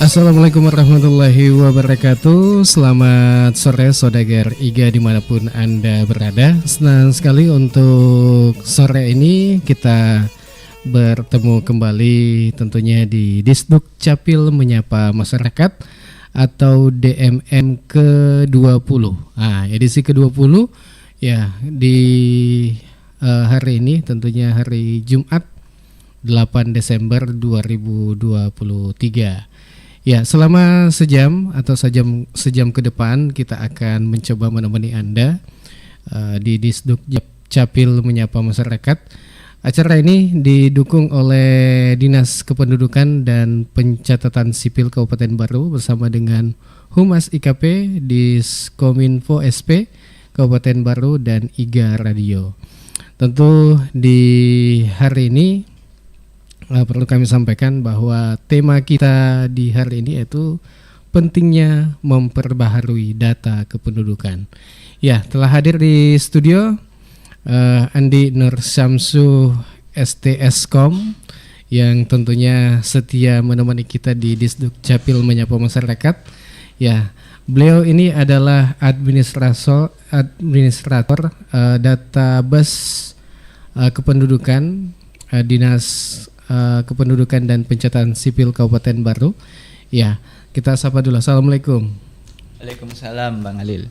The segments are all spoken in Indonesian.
Assalamualaikum warahmatullahi wabarakatuh. Selamat sore saudagar IGA dimanapun Anda berada. Senang sekali untuk sore ini kita bertemu kembali tentunya di Disduk Capil Menyapa Masyarakat atau DMM ke-20. Edisi ke-20 ya di hari ini tentunya hari Jumat 8 Desember 2023. Ya, selama sejam atau sejam ke depan kita akan mencoba menemani Anda di Disduk Capil Menyapa Masyarakat. Acara ini didukung oleh Dinas Kependudukan dan Pencatatan Sipil Kabupaten Baru bersama dengan Humas IKP, Diskominfo SP Kabupaten Baru dan IGA Radio. Tentu di hari ini perlu kami sampaikan bahwa tema kita di hari ini yaitu pentingnya memperbaharui data kependudukan. Ya, telah hadir di studio Andi Nur Syamsu STSkom yang tentunya setia menemani kita di Disduk Capil Menyapa Masyarakat. Ya, beliau ini adalah administrator database kependudukan Dinas Kependudukan dan Pencatatan Sipil Kabupaten Baru. Ya, kita sapa dulu. Assalamualaikum. Waalaikumsalam Bang Alil.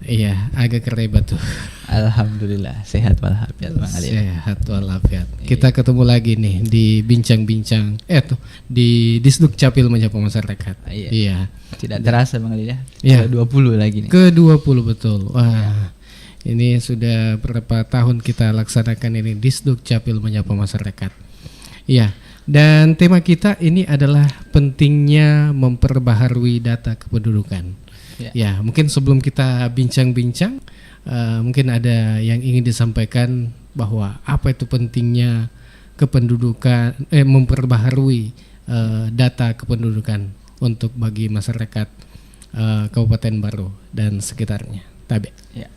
Iya, agak kerebat tuh. Alhamdulillah, sehat walafiat Bang Alil. Sehat walafiat. Kita ketemu lagi nih di bincang-bincang di Disduk Capil Menyapa Masyarakat. Iya. Tidak terasa Bang Alil ya. Iya. Ke-20 lagi nih. Ke-20 betul. Wah. Ini sudah berapa tahun kita laksanakan ini Disduk Capil Menyapa Masyarakat. Ya, dan tema kita ini adalah pentingnya memperbaharui data kependudukan. Ya, mungkin sebelum kita bincang-bincang, mungkin ada yang ingin disampaikan bahwa apa itu pentingnya kependudukan, memperbaharui data kependudukan untuk bagi masyarakat Kabupaten Baru dan sekitarnya. Tabe. Ya.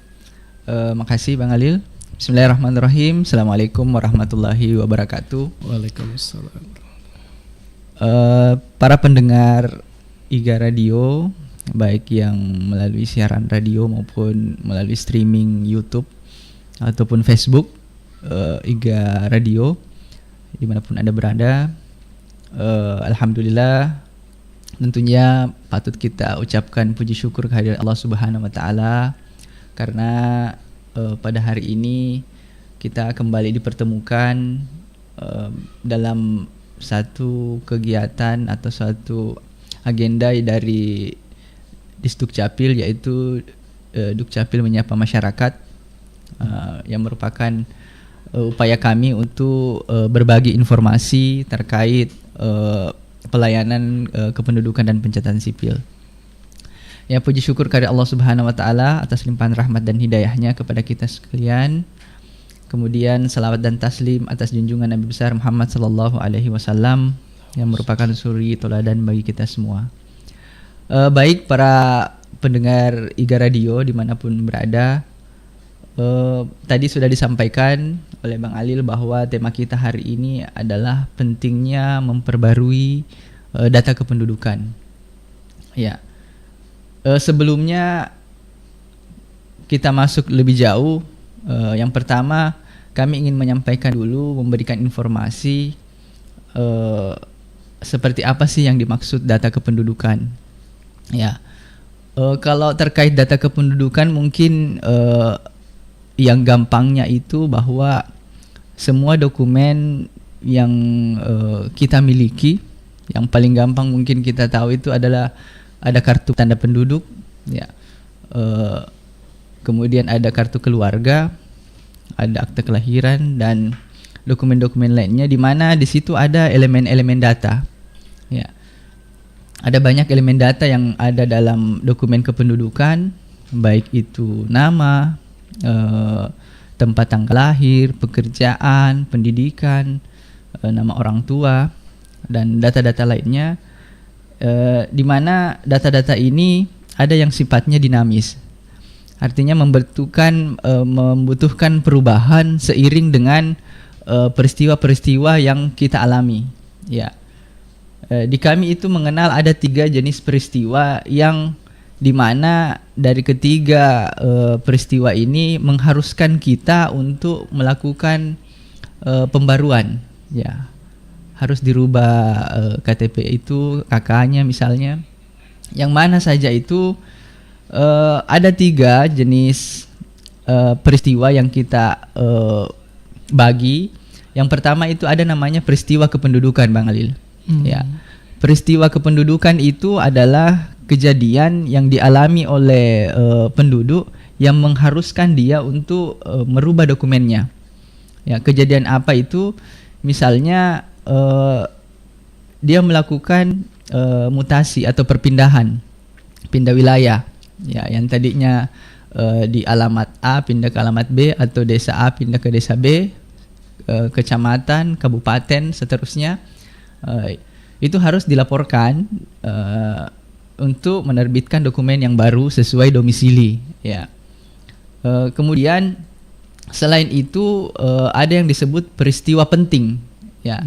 Makasih Bang Alil. Bismillahirrahmanirrahim. Assalamualaikum warahmatullahi wabarakatuh. Waalaikumsalam. Para pendengar IGA Radio, baik yang melalui siaran radio maupun melalui streaming YouTube ataupun Facebook IGA Radio, dimanapun Anda berada, alhamdulillah, tentunya patut kita ucapkan puji syukur kehadirat Allah Subhanahu Wa Taala karena pada hari ini kita kembali dipertemukan dalam satu kegiatan atau suatu agenda dari Disduk Capil, yaitu Dukcapil Menyapa Masyarakat, yang merupakan upaya kami untuk berbagi informasi terkait pelayanan kependudukan dan pencatatan sipil. Ya, puji syukur kepada Allah Subhanahu Wa Taala atas limpahan rahmat dan hidayahnya kepada kita sekalian. Kemudian salawat dan taslim atas junjungan Nabi besar Muhammad sallallahu alaihi wasallam yang merupakan suri teladan bagi kita semua. Baik para pendengar IGA Radio dimanapun berada, tadi sudah disampaikan oleh Bang Alil bahwa tema kita hari ini adalah pentingnya memperbarui data kependudukan. Ya. Sebelumnya kita masuk lebih jauh, yang pertama kami ingin menyampaikan dulu, memberikan informasi seperti apa sih yang dimaksud data kependudukan. Ya, kalau terkait data kependudukan mungkin yang gampangnya itu bahwa semua dokumen yang kita miliki, yang paling gampang mungkin kita tahu itu adalah ada kartu tanda penduduk, ya. Kemudian ada kartu keluarga, ada akte kelahiran dan dokumen-dokumen lainnya, di mana di situ ada elemen-elemen data. Ya. Ada banyak elemen data yang ada dalam dokumen kependudukan, baik itu nama, tempat tanggal lahir, pekerjaan, pendidikan, nama orang tua dan data-data lainnya. Di mana data-data ini ada yang sifatnya dinamis, artinya membutuhkan perubahan seiring dengan peristiwa-peristiwa yang kita alami. Ya, Di kami itu mengenal ada 3 jenis peristiwa yang dimana dari ketiga peristiwa ini mengharuskan kita untuk melakukan pembaruan, ya harus dirubah KTP itu KK-nya misalnya. Yang mana saja itu ada 3 jenis peristiwa yang kita bagi. Yang pertama itu ada namanya peristiwa kependudukan, Bang Alil. Ya, peristiwa kependudukan itu adalah kejadian yang dialami oleh penduduk yang mengharuskan dia untuk merubah dokumennya. Ya, kejadian apa itu? Misalnya dia melakukan mutasi atau perpindahan, pindah wilayah. Ya, yang tadinya di alamat A pindah ke alamat B, atau desa A pindah ke desa B, kecamatan, kabupaten, seterusnya. Itu harus dilaporkan untuk menerbitkan dokumen yang baru sesuai domisili, ya. Kemudian selain itu ada yang disebut peristiwa penting, ya.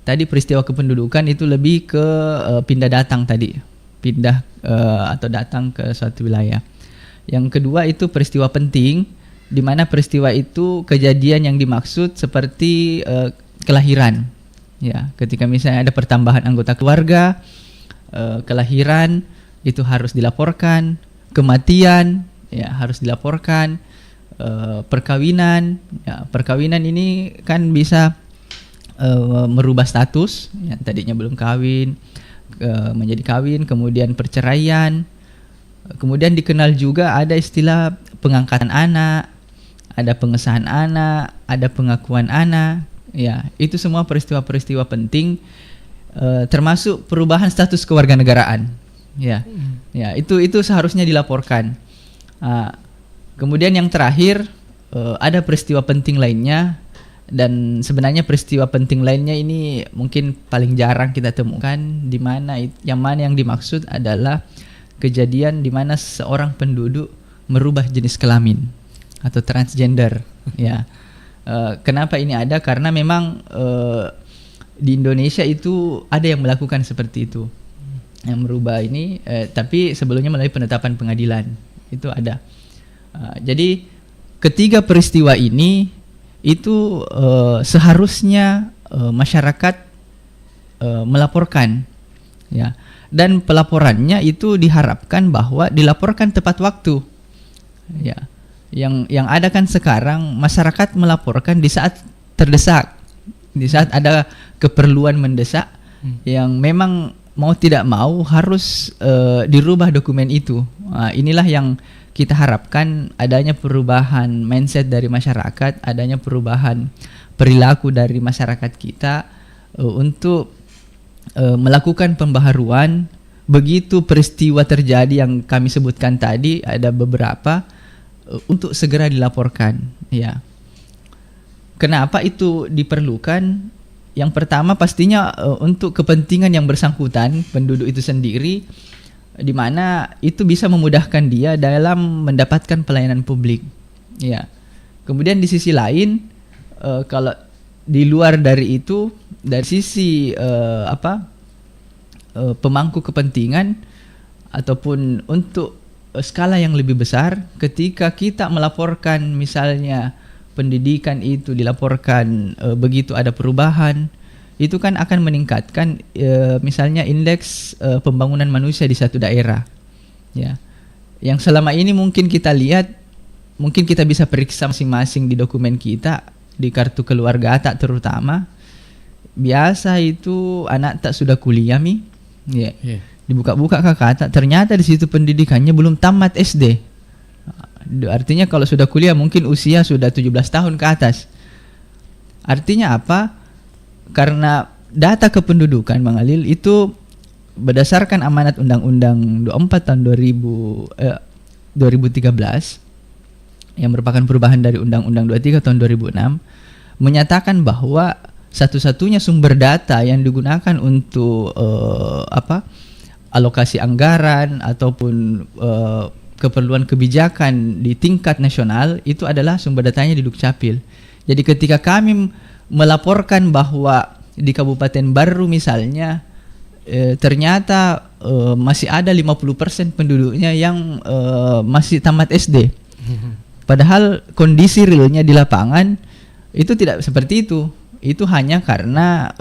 Tadi peristiwa kependudukan itu lebih ke pindah datang tadi, pindah atau datang ke suatu wilayah. Yang kedua itu peristiwa penting, di mana peristiwa itu kejadian yang dimaksud seperti kelahiran, ya. Ketika misalnya ada pertambahan anggota keluarga, kelahiran itu harus dilaporkan, kematian ya harus dilaporkan, perkawinan, ya perkawinan ini kan bisa merubah status, ya tadinya belum kawin menjadi kawin, kemudian perceraian, kemudian dikenal juga ada istilah pengangkatan anak, ada pengesahan anak, ada pengakuan anak, ya itu semua peristiwa-peristiwa penting. Termasuk perubahan status kewarganegaraan, ya, ya itu seharusnya dilaporkan. Kemudian yang terakhir ada peristiwa penting lainnya, dan sebenarnya peristiwa penting lainnya ini mungkin paling jarang kita temukan, di mana yang dimaksud adalah kejadian di mana seorang penduduk merubah jenis kelamin atau transgender, ya. Kenapa ini ada? Karena memang di Indonesia itu ada yang melakukan seperti itu, yang merubah ini, tapi sebelumnya melalui penetapan pengadilan itu ada. Jadi ketiga peristiwa ini itu seharusnya masyarakat melaporkan, ya, dan pelaporannya itu diharapkan bahwa dilaporkan tepat waktu, ya. Yang ada kan sekarang masyarakat melaporkan di saat terdesak, di saat ada keperluan mendesak yang memang mau tidak mau harus dirubah dokumen itu. Inilah yang kita harapkan, adanya perubahan mindset dari masyarakat, adanya perubahan perilaku dari masyarakat kita untuk melakukan pembaharuan. Begitu peristiwa terjadi yang kami sebutkan tadi, ada beberapa, untuk segera dilaporkan, ya. Kenapa itu diperlukan? Yang pertama pastinya untuk kepentingan yang bersangkutan, penduduk itu sendiri, di mana itu bisa memudahkan dia dalam mendapatkan pelayanan publik, ya. Kemudian di sisi lain, kalau di luar dari itu, dari sisi pemangku kepentingan ataupun untuk skala yang lebih besar, ketika kita melaporkan misalnya pendidikan itu dilaporkan begitu ada perubahan, itu kan akan meningkatkan misalnya indeks pembangunan manusia di satu daerah, ya. Yang selama ini mungkin kita lihat, mungkin kita bisa periksa masing-masing di dokumen kita, di kartu keluarga tak terutama, biasa itu anak tak sudah kuliah ya. Yeah. Dibuka-buka kakak, ternyata di situ pendidikannya belum tamat SD. Artinya kalau sudah kuliah mungkin usia sudah 17 tahun ke atas. Artinya apa? Karena data kependudukan, Bang Alil, itu berdasarkan amanat Undang-Undang 24 tahun 2013 yang merupakan perubahan dari Undang-Undang 23 tahun 2006, menyatakan bahwa satu-satunya sumber data yang digunakan untuk alokasi anggaran ataupun keperluan kebijakan di tingkat nasional itu adalah sumber datanya di Dukcapil. Jadi ketika kami melaporkan bahwa di Kabupaten Baru misalnya ternyata masih ada 50% penduduknya yang masih tamat SD. Padahal kondisi realnya di lapangan itu tidak seperti itu. Itu hanya karena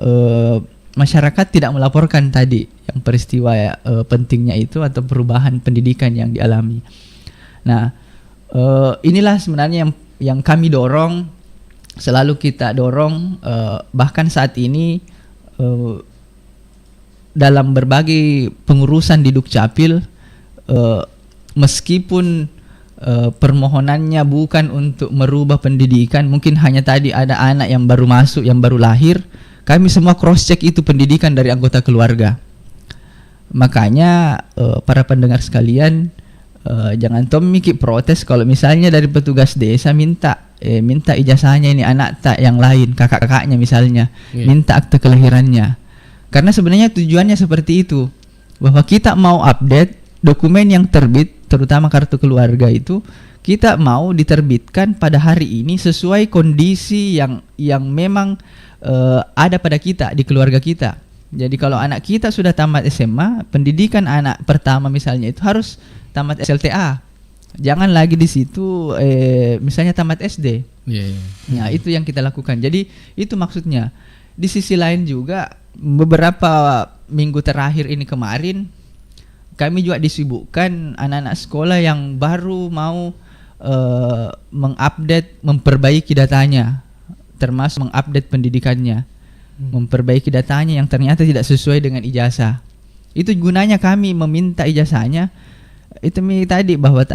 masyarakat tidak melaporkan tadi yang peristiwa pentingnya itu atau perubahan pendidikan yang dialami. Nah, inilah sebenarnya yang kami dorong, selalu kita dorong, bahkan saat ini dalam berbagai pengurusan di Dukcapil, meskipun permohonannya bukan untuk merubah pendidikan, mungkin hanya tadi ada anak yang baru masuk, yang baru lahir, kami semua cross check itu pendidikan dari anggota keluarga. Makanya para pendengar sekalian, jangan mikir protes kalau misalnya dari petugas desa minta ijazahnya ini anak tak yang lain, kakak-kakaknya misalnya, minta akte kelahirannya. Karena sebenarnya tujuannya seperti itu, bahwa kita mau update dokumen yang terbit, terutama kartu keluarga itu, kita mau diterbitkan pada hari ini sesuai kondisi yang memang ada pada kita di keluarga kita. Jadi kalau anak kita sudah tamat SMA, pendidikan anak pertama misalnya itu harus tamat SLTA. Jangan lagi di situ misalnya tamat SD. Nah, itu yang kita lakukan. Jadi itu maksudnya. Di sisi lain juga beberapa minggu terakhir ini kemarin kami juga disibukkan anak-anak sekolah yang baru mau mengupdate, memperbaiki datanya, termasuk mengupdate pendidikannya, memperbaiki datanya yang ternyata tidak sesuai dengan ijazah. Itu gunanya kami meminta ijazahnya. Itu tadi bahwa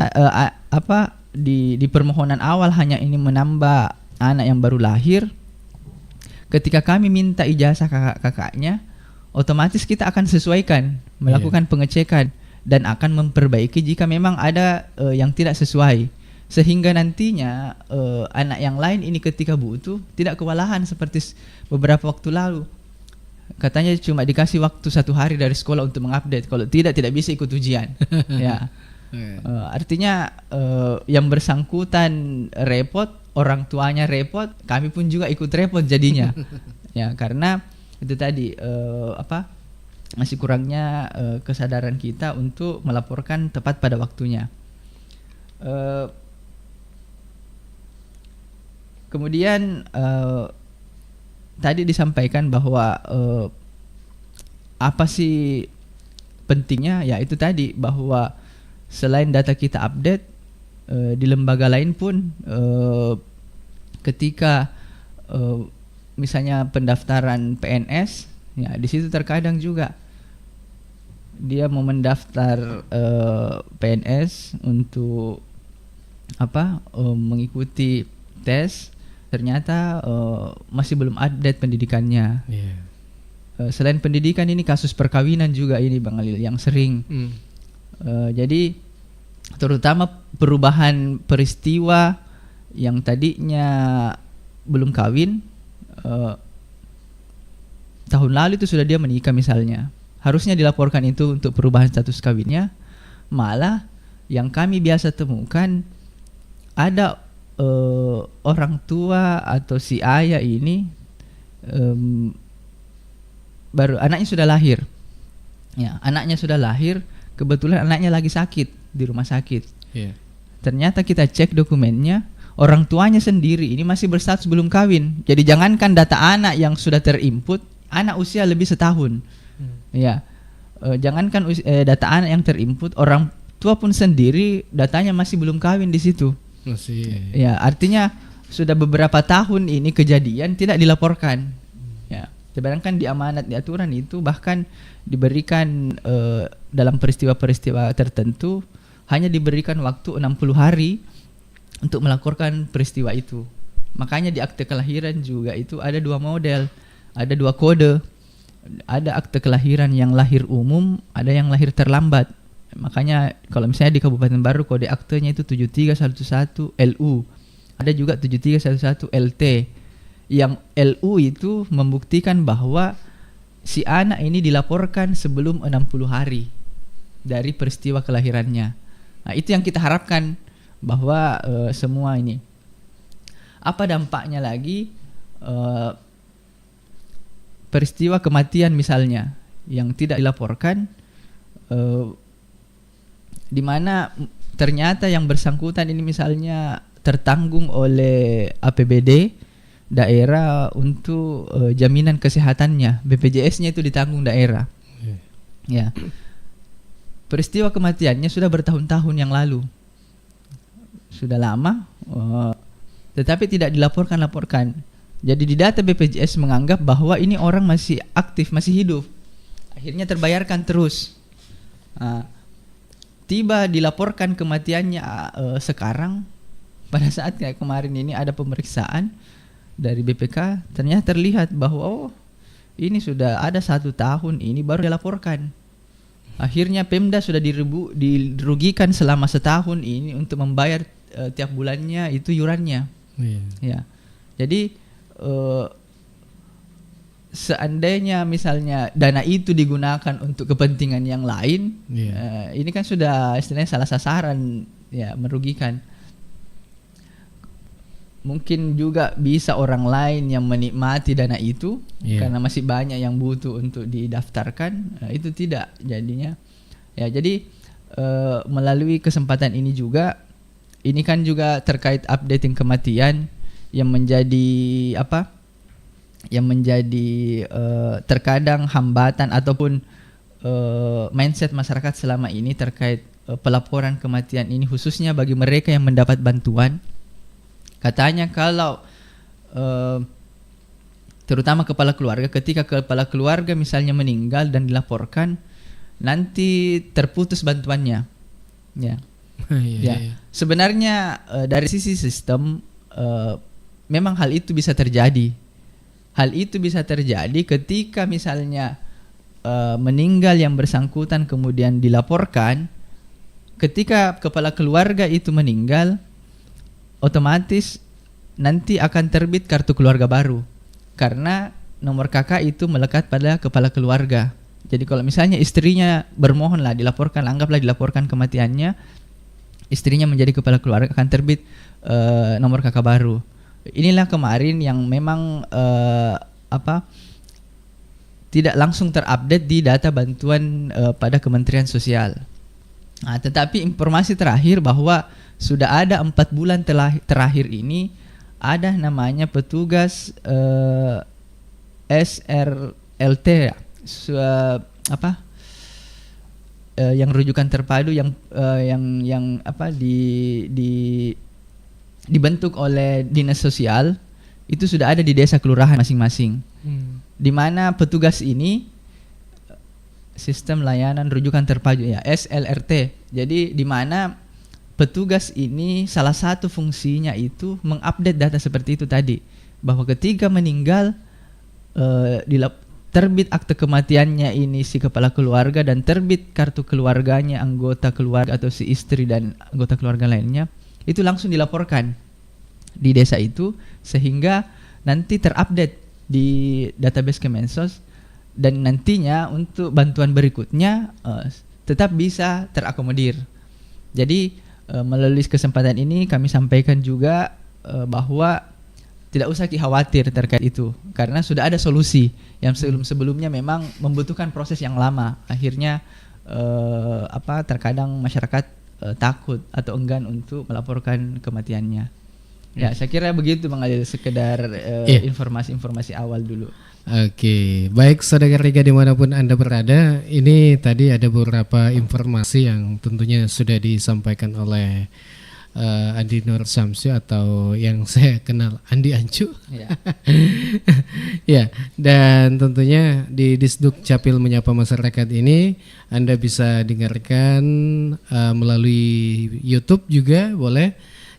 di permohonan awal hanya ini menambah anak yang baru lahir. Ketika kami minta ijazah kakak-kakaknya, otomatis kita akan sesuaikan, melakukan pengecekan dan akan memperbaiki jika memang ada yang tidak sesuai, sehingga nantinya anak yang lain ini ketika butuh tidak kewalahan seperti beberapa waktu lalu. Katanya cuma dikasih waktu 1 hari dari sekolah untuk mengupdate, kalau tidak bisa ikut ujian. Ya, artinya yang bersangkutan repot, orang tuanya repot, kami pun juga ikut repot jadinya. Ya, karena itu tadi masih kurangnya kesadaran kita untuk melaporkan tepat pada waktunya. Kemudian tadi disampaikan bahwa apa sih pentingnya, ya itu tadi bahwa selain data kita update di lembaga lain pun ketika misalnya pendaftaran PNS, ya di situ terkadang juga dia mau mendaftar PNS untuk mengikuti tes, ternyata masih belum update pendidikannya. Selain pendidikan ini kasus perkawinan juga ini Bang Alil yang sering. Jadi terutama perubahan peristiwa yang tadinya belum kawin, tahun lalu itu sudah dia menikah misalnya, harusnya dilaporkan itu untuk perubahan status kawinnya. Malah yang kami biasa temukan ada orang tua atau si ayah ini baru anaknya sudah lahir. Ya, anaknya sudah lahir, kebetulan anaknya lagi sakit di rumah sakit. Ternyata kita cek dokumennya, orang tuanya sendiri ini masih berstatus belum kawin. Jadi jangankan data anak yang sudah terinput, anak usia lebih setahun. Ya, jangankan data anak yang terinput, orang tua pun sendiri datanya masih belum kawin di situ. Ya, artinya sudah beberapa tahun ini kejadian tidak dilaporkan. Ya, sedangkan di amanat di aturan itu bahkan diberikan dalam peristiwa-peristiwa tertentu hanya diberikan waktu 60 hari untuk melaporkan peristiwa itu. Makanya di akte kelahiran juga itu ada 2 model, ada 2 kode. Ada akte kelahiran yang lahir umum, ada yang lahir terlambat. Makanya kalau misalnya di Kabupaten Baru kode aktenya itu 7311 LU. Ada juga 7311 LT. Yang LU itu membuktikan bahwa si anak ini dilaporkan sebelum 60 hari dari peristiwa kelahirannya. Nah, itu yang kita harapkan bahwa semua ini. Apa dampaknya lagi peristiwa kematian misalnya yang tidak dilaporkan, di mana ternyata yang bersangkutan ini misalnya tertanggung oleh APBD daerah untuk jaminan kesehatannya, BPJS-nya itu ditanggung daerah. Ya. Peristiwa kematiannya sudah bertahun-tahun yang lalu. Sudah lama, tetapi tidak dilaporkan. Jadi di data BPJS menganggap bahwa ini orang masih aktif, masih hidup. Akhirnya terbayarkan terus. Tiba dilaporkan kematiannya sekarang, pada saat kayak kemarin ini ada pemeriksaan dari BPK, ternyata terlihat bahwa ini sudah ada 1 tahun ini baru dilaporkan. Akhirnya Pemda sudah dirugikan selama setahun ini untuk membayar tiap bulannya itu iurannya. Ya. Jadi seandainya misalnya dana itu digunakan untuk kepentingan yang lain, ini kan sudah istilahnya salah sasaran, ya, merugikan. Mungkin juga bisa orang lain yang menikmati dana itu, karena masih banyak yang butuh untuk didaftarkan, itu tidak jadinya. Ya, jadi melalui kesempatan ini juga, ini kan juga terkait updating kematian yang menjadi apa? Yang menjadi terkadang hambatan ataupun mindset masyarakat selama ini terkait pelaporan kematian ini, khususnya bagi mereka yang mendapat bantuan. Katanya kalau terutama kepala keluarga, ketika kepala keluarga misalnya meninggal dan dilaporkan, nanti terputus bantuannya. Ya. Sebenarnya dari sisi sistem memang hal itu bisa terjadi. Hal itu bisa terjadi ketika misalnya meninggal yang bersangkutan kemudian dilaporkan, ketika kepala keluarga itu meninggal, otomatis nanti akan terbit kartu keluarga baru karena nomor KK itu melekat pada kepala keluarga. Jadi kalau misalnya istrinya bermohonlah dilaporkan, anggaplah dilaporkan kematiannya, istrinya menjadi kepala keluarga, akan terbit nomor KK baru. Inilah kemarin yang memang tidak langsung terupdate di data bantuan pada Kementerian Sosial. Nah, tetapi informasi terakhir bahwa sudah ada 4 bulan terakhir ini ada namanya petugas SRLT, yang rujukan terpadu yang dibentuk oleh dinas sosial, itu sudah ada di desa kelurahan masing-masing. Di mana petugas ini sistem layanan rujukan terpadu, ya, SLRT. Jadi di mana petugas ini salah satu fungsinya itu mengupdate data seperti itu tadi, bahwa ketika meninggal terbit akte kematiannya ini si kepala keluarga dan terbit kartu keluarganya anggota keluarga atau si istri dan anggota keluarga lainnya, itu langsung dilaporkan di desa itu sehingga nanti terupdate di database Kemensos, dan nantinya untuk bantuan berikutnya tetap bisa terakomodir. Jadi melalui kesempatan ini kami sampaikan juga bahwa tidak usah khawatir terkait itu, karena sudah ada solusi yang sebelumnya memang membutuhkan proses yang lama. Akhirnya terkadang masyarakat takut atau enggan untuk melaporkan kematiannya. Ya, saya kira begitu Bang Adil, sekedar informasi-informasi awal dulu. Oke, baik saudara Riga dimanapun Anda berada, ini tadi ada beberapa informasi yang tentunya sudah disampaikan oleh Andi Nur Samsu atau yang saya kenal Andi Ancu. Ya. Ya, dan tentunya di Disduk Capil Menyapa Masyarakat ini Anda bisa dengarkan melalui YouTube juga boleh,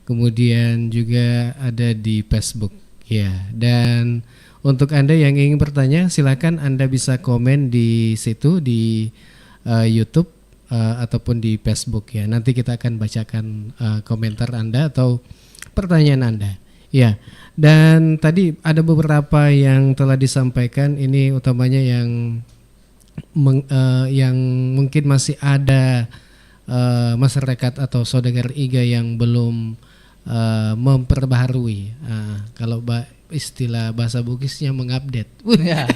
kemudian juga ada di Facebook. Ya, dan untuk Anda yang ingin bertanya, silakan Anda bisa komen di situ di YouTube ataupun di Facebook, ya. Nanti kita akan bacakan komentar Anda atau pertanyaan Anda. Ya. Dan tadi ada beberapa yang telah disampaikan, ini utamanya yang mungkin masih ada masyarakat atau saudagar IGA yang belum memperbaharui. Kalau istilah bahasa Bugisnya mengupdate. Ya,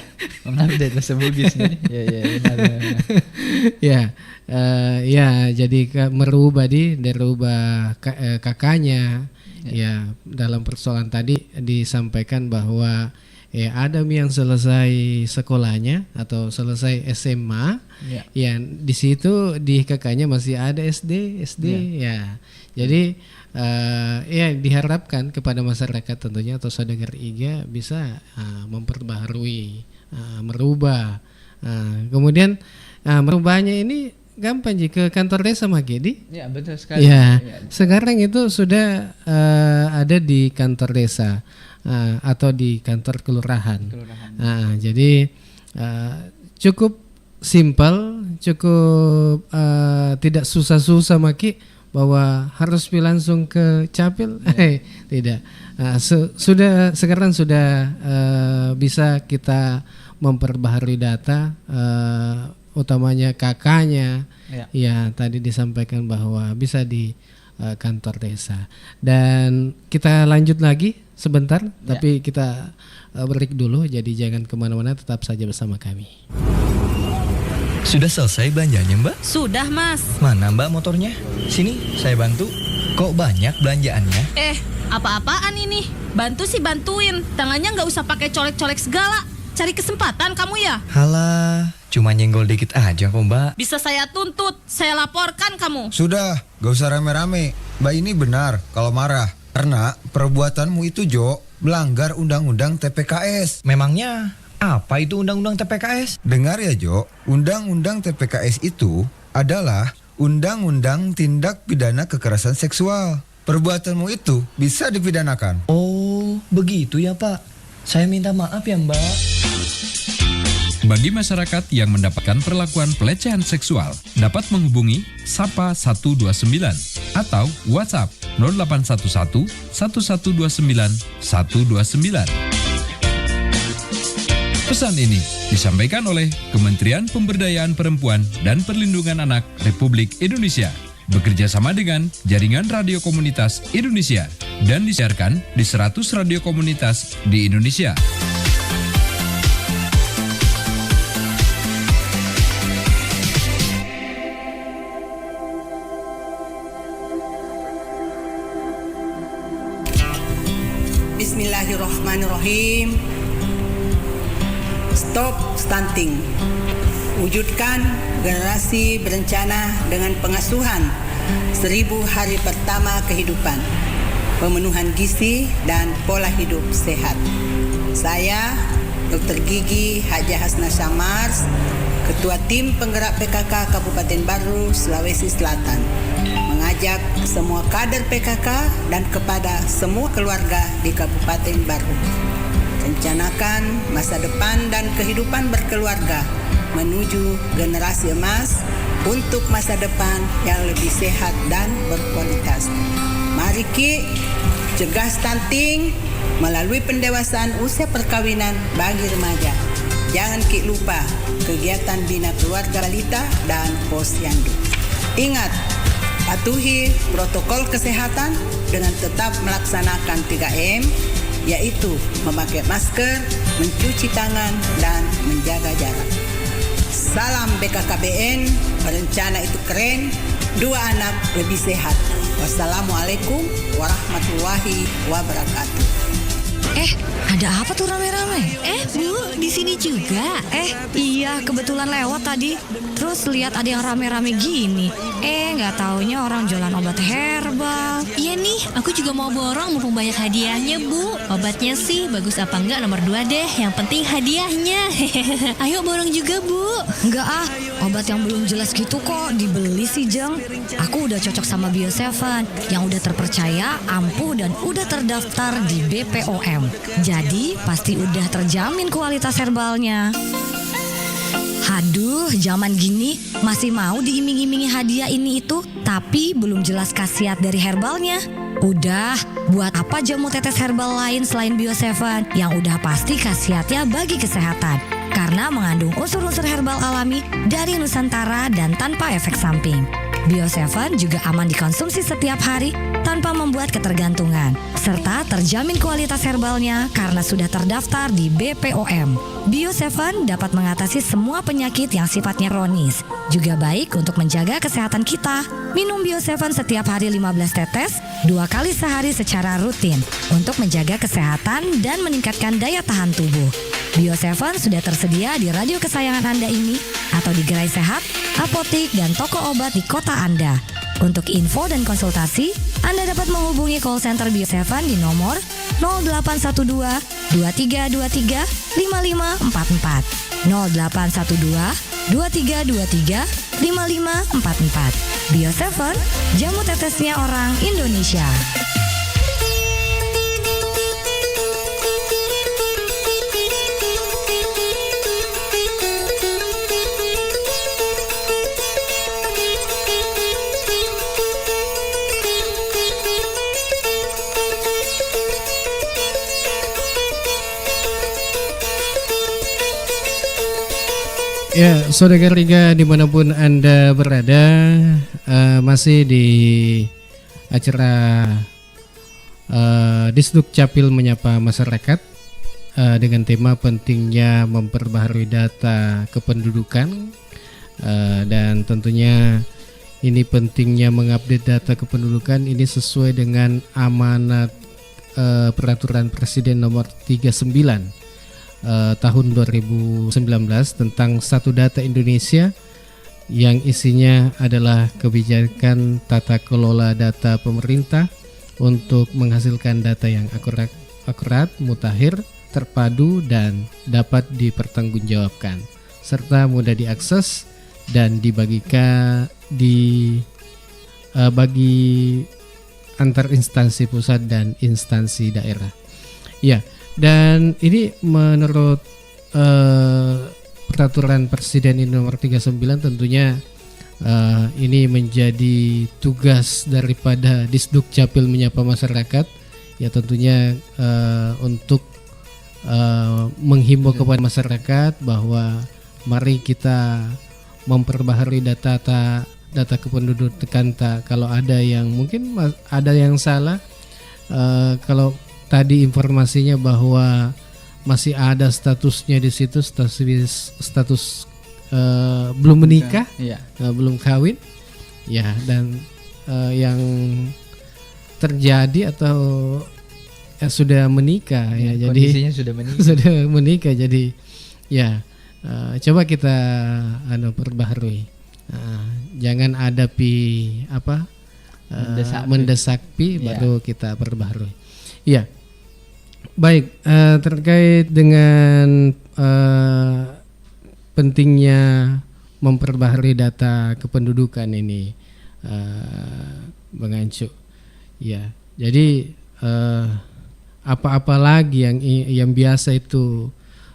mengupdate bahasa Bugis nih. Ya, benar. Ya, jadi merubah kakaknya. Ya, dalam persoalan tadi disampaikan bahwa Adam yang selesai sekolahnya atau selesai SMA, ya di situ di kakaknya masih ada SD, ya. Jadi ya diharapkan kepada masyarakat tentunya atau saudagar IGA bisa memperbaharui, merubah. Kemudian merubahnya ini gampang jika kantor desa Magedi. Ya, betul sekali. Ya, sekarang itu sudah ada di kantor desa atau di kantor kelurahan. Jadi cukup simpel, cukup tidak susah-susah Maki bahwa harus langsung ke Capil. Tidak. Sekarang sudah bisa kita memperbaharui data. Utamanya kakaknya, ya tadi disampaikan bahwa bisa di kantor desa. Dan kita lanjut lagi sebentar, tapi kita break dulu. Jadi jangan kemana-mana, tetap saja bersama kami. Sudah selesai belanjanya Mbak? Sudah Mas. Mana Mbak motornya? Sini saya bantu. Kok banyak belanjaannya? Apa-apaan ini? Bantu sih bantuin, tangannya nggak usah pakai colek-colek segala. Cari kesempatan kamu ya? Halah, cuma nyenggol dikit aja kok Mbak. Bisa saya tuntut, saya laporkan kamu. Sudah, gak usah rame-rame. Mbak ini benar kalau marah. Karena perbuatanmu itu Jo, melanggar undang-undang TPKS. Memangnya apa itu undang-undang TPKS? Dengar ya Jo, undang-undang TPKS itu adalah undang-undang tindak pidana kekerasan seksual. Perbuatanmu itu bisa dipidanakan. Oh, begitu ya Pak. Saya minta maaf ya Mbak. Bagi masyarakat yang mendapatkan perlakuan pelecehan seksual, dapat menghubungi Sapa 129 atau WhatsApp 0811 1129 129. Pesan ini disampaikan oleh Kementerian Pemberdayaan Perempuan dan Perlindungan Anak Republik Indonesia, bekerja sama dengan Jaringan Radio Komunitas Indonesia dan disiarkan di 100 radio komunitas di Indonesia. Bismillahirrahmanirrahim. Stop stunting. Wujudkan generasi berencana dengan pengasuhan 1000 hari pertama kehidupan, pemenuhan gizi dan pola hidup sehat. Saya Dr. Gigi Haja Hasna Syamars, Ketua Tim Penggerak PKK Kabupaten Baru, Sulawesi Selatan, mengajak semua kader PKK dan kepada semua keluarga di Kabupaten Baru. Rencanakan masa depan dan kehidupan berkeluarga menuju generasi emas untuk masa depan yang lebih sehat dan berkualitas. Mari Ki, cegah stunting melalui pendewasaan usia perkawinan bagi remaja. Jangan Ki lupa kegiatan bina keluarga balita dan posyandu. Ingat, patuhi protokol kesehatan dengan tetap melaksanakan 3M, yaitu memakai masker, mencuci tangan, dan menjaga jarak. Salam BKKBN, berencana itu keren, 2 anak lebih sehat. Wassalamualaikum warahmatullahi wabarakatuh. Ada apa tuh rame-rame? Bu, di sini juga. Iya, kebetulan lewat tadi. Terus lihat ada yang rame-rame gini. Nggak taunya orang jualan obat herbal. Iya nih, aku juga mau borong mumpung banyak hadiahnya, Bu. Obatnya sih bagus apa enggak nomor 2 deh. Yang penting hadiahnya. Ayo borong juga, Bu. Enggak obat yang belum jelas gitu kok dibeli sih, Jeng. Aku udah cocok sama Bio7 yang udah terpercaya, ampuh dan udah terdaftar di BPOM. Jadi pasti udah terjamin kualitas herbalnya. Haduh, zaman gini masih mau diiming-imingi hadiah ini itu, tapi belum jelas khasiat dari herbalnya. Udah, buat apa jamu tetes herbal lain selain Bio7 yang udah pasti khasiatnya bagi kesehatan? Karena mengandung unsur-unsur herbal alami dari Nusantara dan tanpa efek samping. Bio7 juga aman dikonsumsi setiap hari tanpa membuat ketergantungan, serta terjamin kualitas herbalnya karena sudah terdaftar di BPOM. Bio7 dapat mengatasi semua penyakit yang sifatnya kronis, juga baik untuk menjaga kesehatan kita. Minum Bio7 setiap hari 15 tetes, 2 kali sehari secara rutin untuk menjaga kesehatan dan meningkatkan daya tahan tubuh. Bio7 sudah tersedia di radio kesayangan Anda ini atau di gerai sehat, apotik, dan toko obat di kota Anda. Untuk info dan konsultasi, Anda dapat menghubungi call center Bio7 di nomor 0812 2323 5544 0812 2323 5544. Bio7, jamu tetesnya orang Indonesia. Ya, saudara Riga dimanapun Anda berada, masih di acara Disduk Capil menyapa masyarakat dengan tema pentingnya memperbaharui data kependudukan, dan tentunya ini pentingnya mengupdate data kependudukan ini sesuai dengan amanat Peraturan Presiden nomor 39 tahun 2019 tentang Satu Data Indonesia, yang isinya adalah kebijakan tata kelola data pemerintah untuk menghasilkan data yang akurat, mutakhir, terpadu, dan dapat dipertanggungjawabkan, serta mudah diakses dan dibagikan bagi antar instansi pusat dan instansi daerah. Ya. Dan ini menurut Peraturan Presiden ini nomor 39 tentunya ini menjadi tugas daripada Disduk Capil menyapa masyarakat, ya tentunya untuk menghimbau kepada masyarakat bahwa mari kita memperbaharui data kependudukan. Kalau ada yang mungkin ada yang salah, kalau tadi informasinya bahwa masih ada statusnya di situ, status belum menikah, belum kawin, ya, dan yang terjadi atau sudah menikah, ya, jadi kondisinya sudah menikah. Jadi ya coba kita perbaharui, jangan ada mendesak baru kita perbaharui. Ya, baik, terkait dengan pentingnya memperbaharui data kependudukan ini, Bang Ancu. Ya, jadi apa-apa lagi yang biasa itu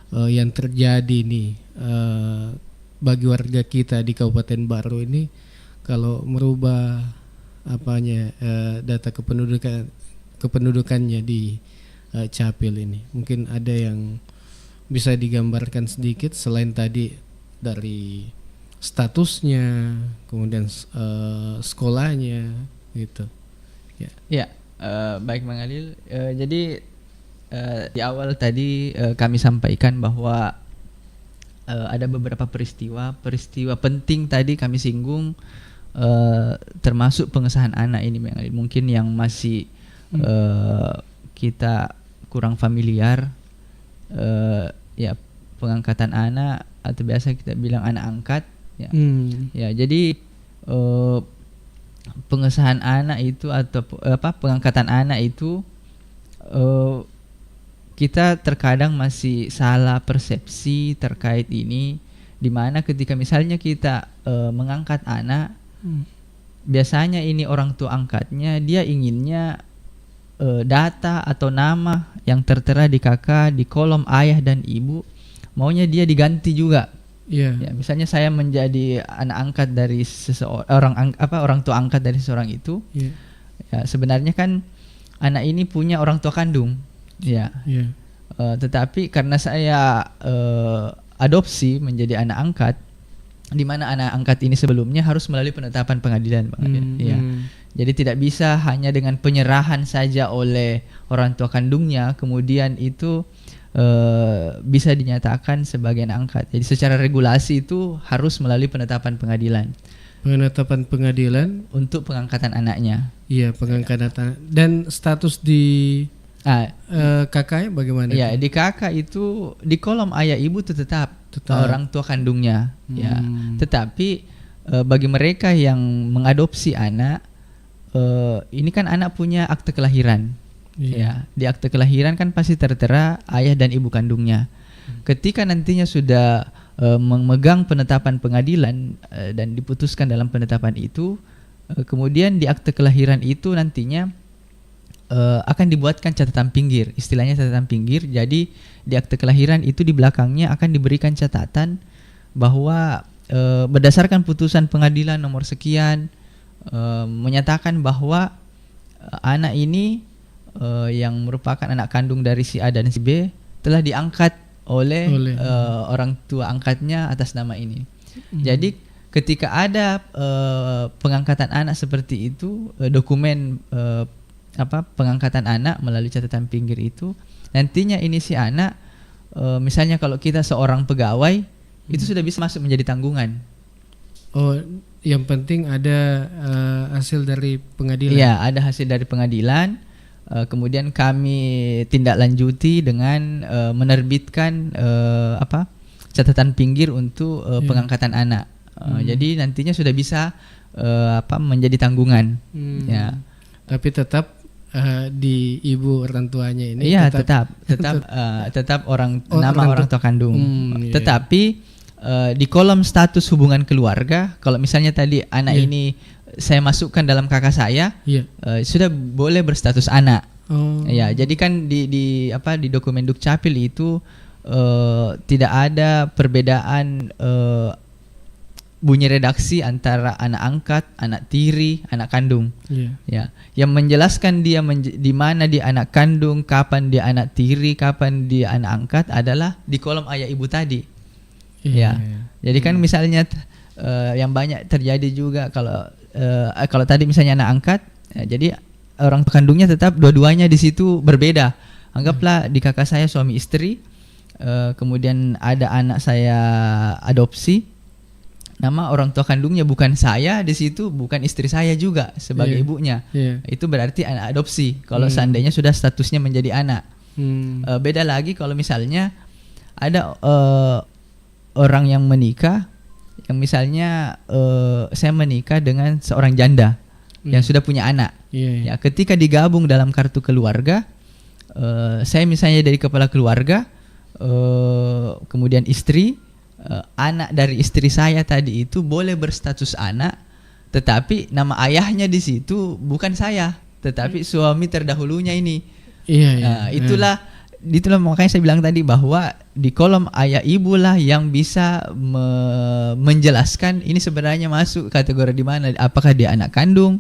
yang terjadi nih bagi warga kita di Kabupaten Baru ini, kalau merubah data kependudukannya di Capil ini, mungkin ada yang bisa digambarkan sedikit selain tadi dari statusnya, kemudian sekolahnya gitu. Ya, baik Bang Alil. Jadi di awal tadi kami sampaikan bahwa ada beberapa peristiwa penting tadi kami singgung, termasuk pengesahan anak ini Bang Alil. Mungkin yang masih kita kurang familiar, ya, pengangkatan anak atau biasa kita bilang anak angkat, ya. Ya, jadi pengesahan anak itu atau pengangkatan anak itu kita terkadang masih salah persepsi terkait ini, di mana ketika misalnya kita mengangkat anak, biasanya ini orang tua angkatnya dia inginnya data atau nama yang tertera di KK di kolom ayah dan ibu, maunya dia diganti juga. Ya, misalnya saya menjadi anak angkat dari seseorang, orang tua angkat dari seseorang itu. Ya, sebenarnya kan anak ini punya orang tua kandung. Ya. Tetapi karena saya adopsi menjadi anak angkat, di mana anak angkat ini sebelumnya harus melalui penetapan pengadilan, Bang Adil. Ya. Jadi tidak bisa hanya dengan penyerahan saja oleh orang tua kandungnya kemudian itu bisa dinyatakan sebagai anak angkat. Jadi secara regulasi itu harus melalui penetapan pengadilan. Penetapan pengadilan untuk pengangkatan anaknya. Iya, pengangkatan. Dan status di kakaknya bagaimana? Ya, di kakak itu di kolom ayah ibu itu tetap orang tua kandungnya. Ya, tetapi bagi mereka yang mengadopsi anak, ini kan anak punya akte kelahiran. Ya, di akte kelahiran kan pasti tertera ayah dan ibu kandungnya. Ketika nantinya sudah memegang penetapan pengadilan dan diputuskan dalam penetapan itu, kemudian di akte kelahiran itu nantinya akan dibuatkan catatan pinggir, istilahnya catatan pinggir. Jadi di akte kelahiran itu di belakangnya akan diberikan catatan bahwa berdasarkan putusan pengadilan nomor sekian menyatakan bahwa anak ini yang merupakan anak kandung dari si A dan si B telah diangkat oleh orang tua angkatnya atas nama ini. Jadi ketika ada pengangkatan anak seperti itu, dokumen pengangkatan anak melalui catatan pinggir itu, nantinya ini si anak misalnya kalau kita seorang pegawai itu sudah bisa masuk menjadi tanggungan. Oh, yang penting ada hasil dari pengadilan. Iya, ada hasil dari pengadilan. Kemudian kami tindak lanjuti dengan menerbitkan catatan pinggir untuk pengangkatan anak. Jadi nantinya sudah bisa menjadi tanggungan. Ya. Tapi tetap di ibu orang tuanya ini. Iya, tetap orang nama orang tua kandung. Tetapi di kolom status hubungan keluarga, kalau misalnya tadi anak ini saya masukkan dalam kakak saya, sudah boleh berstatus anak. Ya, jadi kan di dokumen Dukcapil itu tidak ada perbedaan bunyi redaksi antara anak angkat, anak tiri, anak kandung. Ya, yang menjelaskan dia di mana dia anak kandung, kapan dia anak tiri, kapan dia anak angkat adalah di kolom ayah ibu tadi. Jadi kan misalnya yang banyak terjadi juga kalau tadi misalnya anak angkat, jadi orang kandungnya tetap dua-duanya di situ berbeda. Anggaplah di kakak saya suami istri, kemudian ada anak saya adopsi, nama orang tua kandungnya bukan saya di situ, bukan istri saya juga sebagai ibunya. Itu berarti anak adopsi. Kalau seandainya sudah statusnya menjadi anak. Beda lagi kalau misalnya ada orang yang menikah, yang misalnya saya menikah dengan seorang janda yang sudah punya anak. Ya, ketika digabung dalam kartu keluarga, saya misalnya dari kepala keluarga, kemudian istri, anak dari istri saya tadi itu boleh berstatus anak, tetapi nama ayahnya di situ bukan saya, tetapi suami terdahulunya ini. Itulah makanya saya bilang tadi bahwa di kolom ayah ibu lah yang bisa menjelaskan ini sebenarnya masuk kategori di mana, apakah dia anak kandung,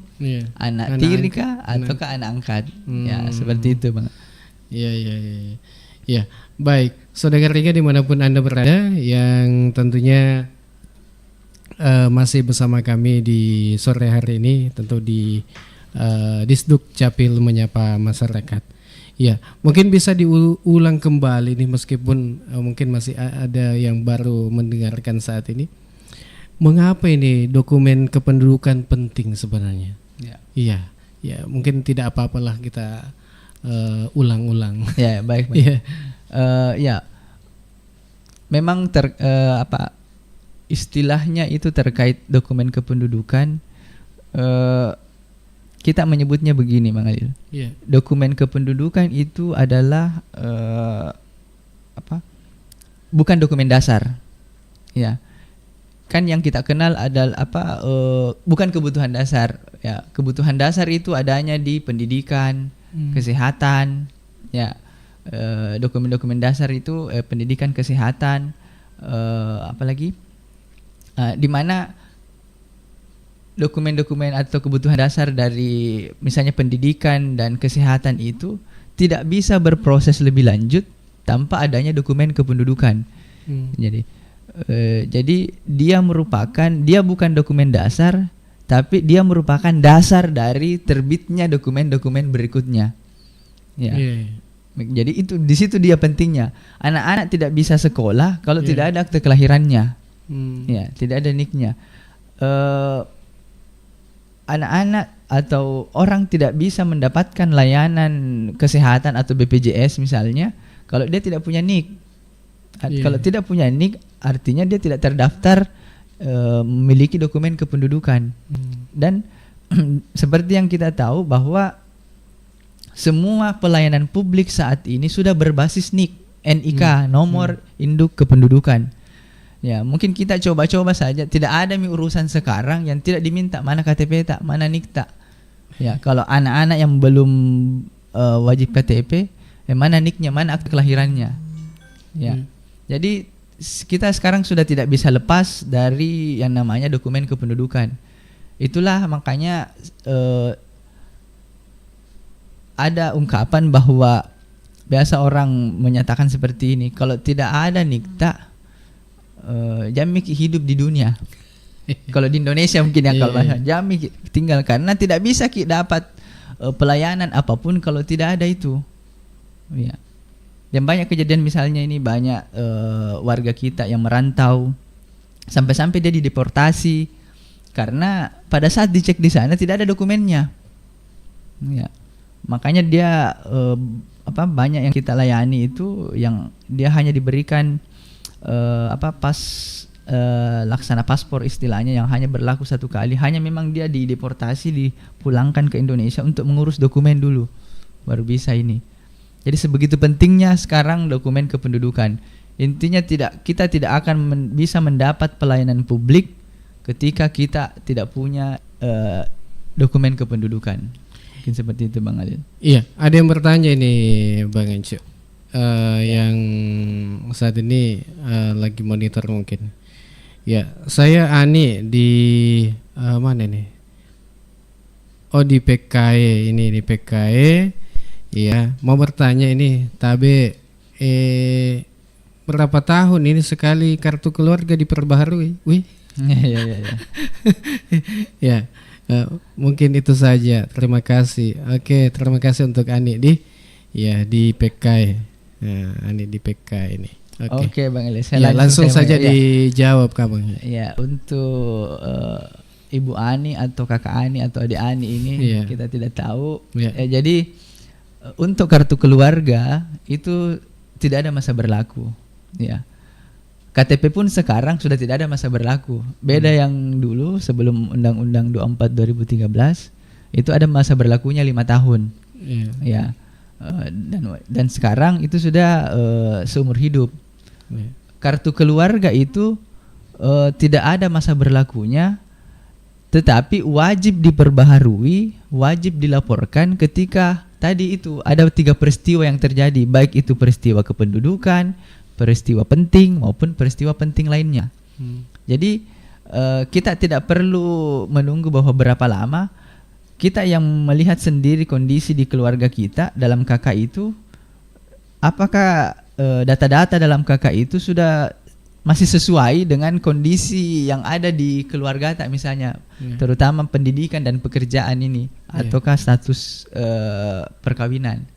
anak tiri kah, ataukah anak angkat. Ya, seperti itu, Bang. Iya. Baik, saudara Riga dimanapun Anda berada, yang tentunya masih bersama kami di sore hari ini, tentu di Disduk Capil Menyapa Masyarakat. Ya, mungkin bisa diulang kembali nih, meskipun mungkin masih ada yang baru mendengarkan saat ini. Mengapa ini dokumen kependudukan penting sebenarnya? Iya, mungkin tidak apa-apalah kita ulang-ulang. Ya, baik. Memang istilahnya itu terkait dokumen kependudukan. Kita menyebutnya begini, Bang Adil. Dokumen kependudukan itu adalah bukan dokumen dasar. Ya. Kan yang kita kenal adalah bukan kebutuhan dasar. Ya, kebutuhan dasar itu adanya di pendidikan, kesehatan. Ya. Dokumen-dokumen dasar itu pendidikan, kesehatan, apalagi di mana dokumen-dokumen atau kebutuhan dasar dari misalnya pendidikan dan kesehatan itu tidak bisa berproses lebih lanjut tanpa adanya dokumen kependudukan. Jadi Jadi dia bukan dokumen dasar, tapi dia merupakan dasar dari terbitnya dokumen-dokumen berikutnya. Ya. Jadi itu di situ dia pentingnya. Anak-anak tidak bisa sekolah kalau tidak ada akte kelahirannya. Ya, tidak ada niknya. Anak-anak atau orang tidak bisa mendapatkan layanan kesehatan atau BPJS misalnya kalau dia tidak punya nik. Kalau tidak punya nik artinya dia tidak terdaftar memiliki dokumen kependudukan. Dan seperti yang kita tahu bahwa semua pelayanan publik saat ini sudah berbasis nik, NIK, nomor induk kependudukan. Ya, mungkin kita coba-coba saja. Tidak ada urusan sekarang yang tidak diminta mana KTP tak, mana nik tak. Ya, kalau anak-anak yang belum wajib KTP, mana niknya, mana akte kelahirannya. Ya. Jadi kita sekarang sudah tidak bisa lepas dari yang namanya dokumen kependudukan. Itulah makanya ada ungkapan bahwa biasa orang menyatakan seperti ini, kalau tidak ada nikta jami hidup di dunia. Kalau di Indonesia mungkin yang kalau jami tinggal, karena tidak bisa dapat pelayanan apapun kalau tidak ada itu. Ya. Dan banyak kejadian misalnya ini banyak warga kita yang merantau sampai-sampai dia dideportasi karena pada saat dicek di sana tidak ada dokumennya. Ya. Makanya dia banyak yang kita layani itu yang dia hanya diberikan laksana paspor istilahnya yang hanya berlaku 1 kali, hanya memang dia dideportasi, dipulangkan ke Indonesia untuk mengurus dokumen dulu baru bisa ini. Jadi sebegitu pentingnya sekarang dokumen kependudukan. Intinya kita tidak akan bisa mendapat pelayanan publik ketika kita tidak punya dokumen kependudukan. Mungkin seperti itu Bang Adil. Iya, ada yang bertanya ini Bang Encu. Yang saat ini lagi monitor mungkin. Ya, saya Ani di mana nih? Oh, di PKE ini, di PKE. Iya, mau bertanya ini, Tabe berapa tahun ini sekali kartu keluarga diperbaharui? Wih. Ya. Mungkin itu saja. Terima kasih. Oke, terima kasih untuk Ani di PKE. Ani di PKE ini. Oke, Bang Eli. Langsung saja dijawab kamu. Ya, untuk Ibu Ani atau Kakak Ani atau Adik Ani ini kita tidak tahu. Jadi untuk kartu keluarga itu tidak ada masa berlaku. Ya. KTP pun sekarang sudah tidak ada masa berlaku. Beda yang dulu sebelum Undang-Undang 24 2013 itu ada masa berlakunya 5 tahun. Ya. Dan sekarang itu sudah seumur hidup. Kartu keluarga itu tidak ada masa berlakunya, tetapi wajib diperbaharui, wajib dilaporkan ketika tadi itu ada 3 peristiwa yang terjadi, baik itu peristiwa kependudukan, peristiwa penting maupun peristiwa penting lainnya. Jadi kita tidak perlu menunggu bahwa berapa lama. Kita yang melihat sendiri kondisi di keluarga kita dalam KK itu, apakah data-data dalam KK itu sudah masih sesuai dengan kondisi yang ada di keluarga tak misalnya, terutama pendidikan dan pekerjaan ini, ataukah status perkawinan.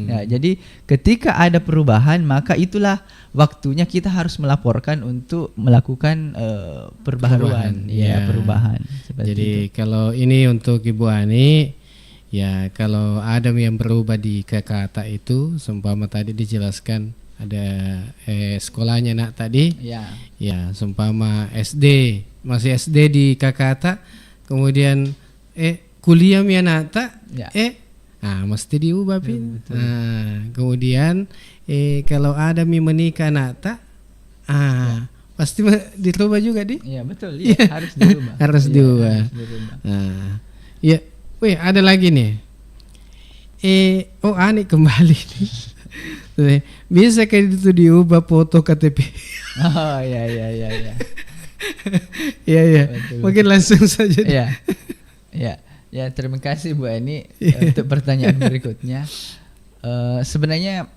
Ya, jadi ketika ada perubahan maka itulah waktunya kita harus melaporkan untuk melakukan perbaharuan, perubahan. Jadi itu. Kalau ini untuk Ibu Ani, ya kalau ada yang berubah di KK itu, seumpama tadi dijelaskan ada sekolahnya nak tadi, ya seumpama SD masih SD di KK, kemudian kuliah mi anak tak, mesti diubah pin. Kemudian kalau ada mi menikah anak tak, pasti dirubah juga di. Iya betul, ya, harus dirubah. Harus diubah. Ya, wih ada lagi nih. Ani kembali nih. Bisa kayak itu diubah foto KTP. Oh iya. Iya. Mungkin langsung saja. Iya. Ya, terima kasih Bu Ani untuk pertanyaan berikutnya. Sebenarnya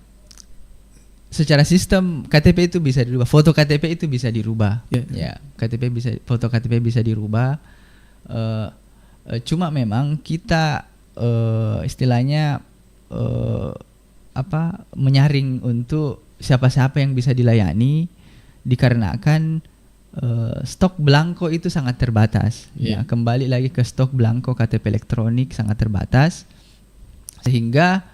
secara sistem KTP itu bisa dirubah, foto KTP itu bisa dirubah. Ya, foto KTP bisa dirubah. Cuma memang kita istilahnya menyaring untuk siapa-siapa yang bisa dilayani, dikarenakan stok belangko itu sangat terbatas. Ya, kembali lagi ke stok belangko KTP elektronik sangat terbatas, sehingga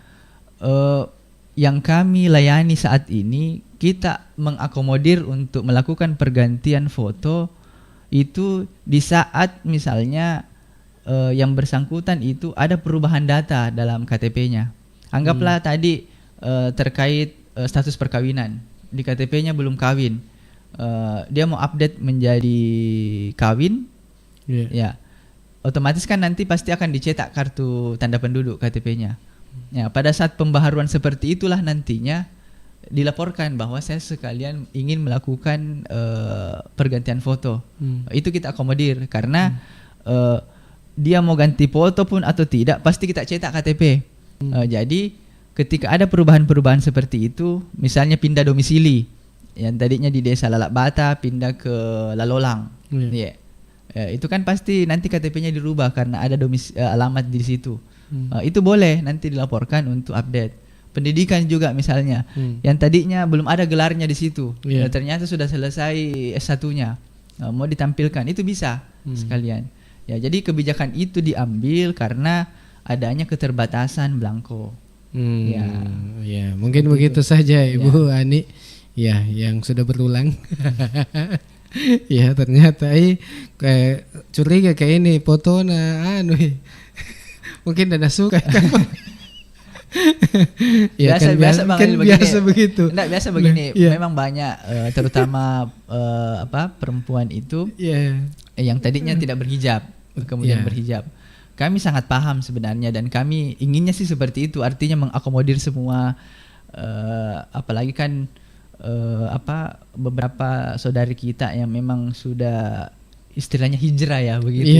yang kami layani saat ini kita mengakomodir untuk melakukan pergantian foto itu di saat misalnya yang bersangkutan itu ada perubahan data dalam KTP-nya. Anggaplah tadi terkait status perkawinan, di KTP-nya belum kawin, dia mau update menjadi kawin, ya otomatis kan nanti pasti akan dicetak kartu tanda penduduk KTP-nya. Ya, pada saat pembaharuan seperti itulah nantinya dilaporkan bahwa saya sekalian ingin melakukan pergantian foto. Itu kita akomodir karena dia mau ganti foto pun atau tidak pasti kita cetak KTP. Jadi ketika ada perubahan-perubahan seperti itu, misalnya pindah domisili, yang tadinya di Desa Lalak Bata pindah ke Lalolang, itu kan pasti nanti KTP-nya dirubah karena ada alamat di situ. Itu boleh nanti dilaporkan untuk update. Pendidikan juga misalnya, yang tadinya belum ada gelarnya di situ, ternyata sudah selesai S1-nya, mau ditampilkan, itu bisa sekalian. Ya, jadi kebijakan itu diambil karena adanya keterbatasan belangko. Ya, mungkin begitu saja Ibu Ani. Ya, yang sudah berulang. Ya, ternyata kayak curiga kayak ini foto mungkin dana suka. Ya, biasa begitu. Enggak, biasa begini. Memang banyak terutama perempuan itu yang tadinya tidak berhijab kemudian berhijab. Kami sangat paham sebenarnya dan kami inginnya sih seperti itu, artinya mengakomodir semua, apalagi kan beberapa saudari kita yang memang sudah istilahnya hijrah ya begitu.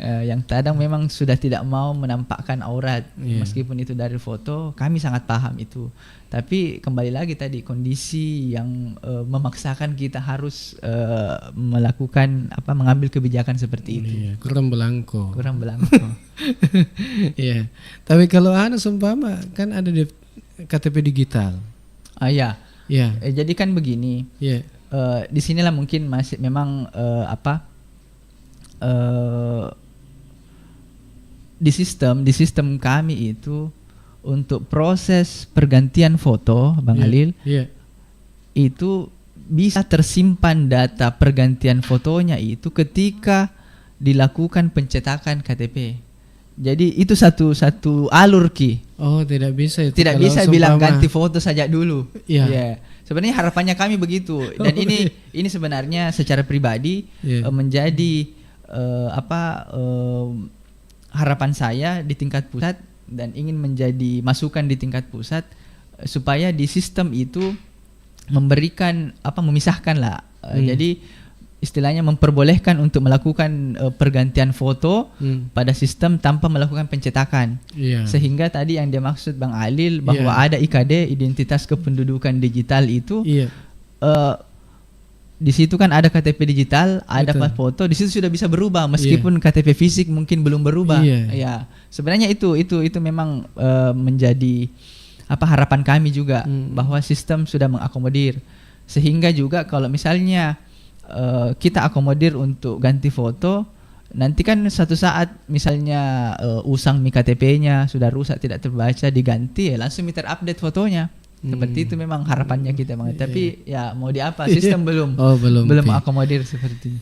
Yang kadang memang sudah tidak mau menampakkan aurat meskipun itu dari foto, kami sangat paham itu. Tapi kembali lagi tadi kondisi yang memaksakan kita harus melakukan mengambil kebijakan seperti itu. Kurang belangko. Iya. Tapi kalau seumpama kan ada di KTP digital. Jadi kan begini. Di sinilah mungkin masih memang di sistem kami itu untuk proses pergantian foto, Bang Halil, itu bisa tersimpan data pergantian fotonya itu ketika dilakukan pencetakan KTP. Jadi itu satu alur Ki. Oh, tidak bisa itu. Tidak bisa bilang ganti foto saja dulu. Sebenarnya harapannya kami begitu. Dan ini sebenarnya secara pribadi menjadi harapan saya di tingkat pusat dan ingin menjadi masukan di tingkat pusat supaya di sistem itu memberikan memisahkan lah. Jadi istilahnya memperbolehkan untuk melakukan pergantian foto pada sistem tanpa melakukan pencetakan. Sehingga tadi yang dia maksud Bang Alil bahwa ada IKD, identitas kependudukan digital itu di situ kan ada KTP digital, ada foto, di situ sudah bisa berubah meskipun KTP fisik mungkin belum berubah. Ya, sebenarnya itu memang menjadi harapan kami juga bahwa sistem sudah mengakomodir, sehingga juga kalau misalnya kita akomodir untuk ganti foto, nanti kan suatu saat misalnya usang KTP-nya sudah rusak, tidak terbaca, diganti langsung terupdate fotonya. Seperti itu memang harapannya kita Bang. Tapi ya mau diapa, sistem belum akomodir seperti.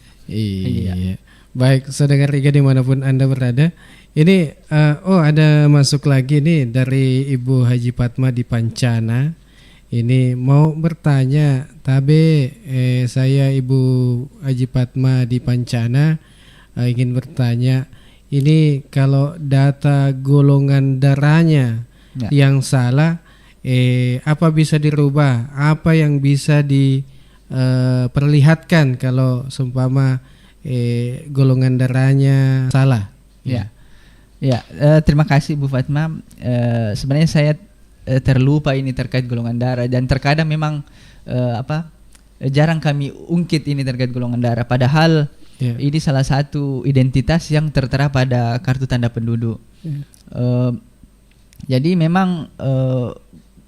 Baik, saudara Riga dimanapun Anda berada. Ini ada masuk lagi nih dari Ibu Haji Fatma di Pancana. Ini mau bertanya, saya Ibu Haji Fatma di Pancana ingin bertanya, ini kalau data golongan darahnya yang salah, apa bisa dirubah? Apa yang bisa diperlihatkan kalau seumpama golongan darahnya salah? Terima kasih Bu Fatma. Sebenarnya saya terlupa ini terkait golongan darah, dan terkadang memang jarang kami ungkit ini terkait golongan darah, padahal ini salah satu identitas yang tertera pada kartu tanda penduduk. Jadi memang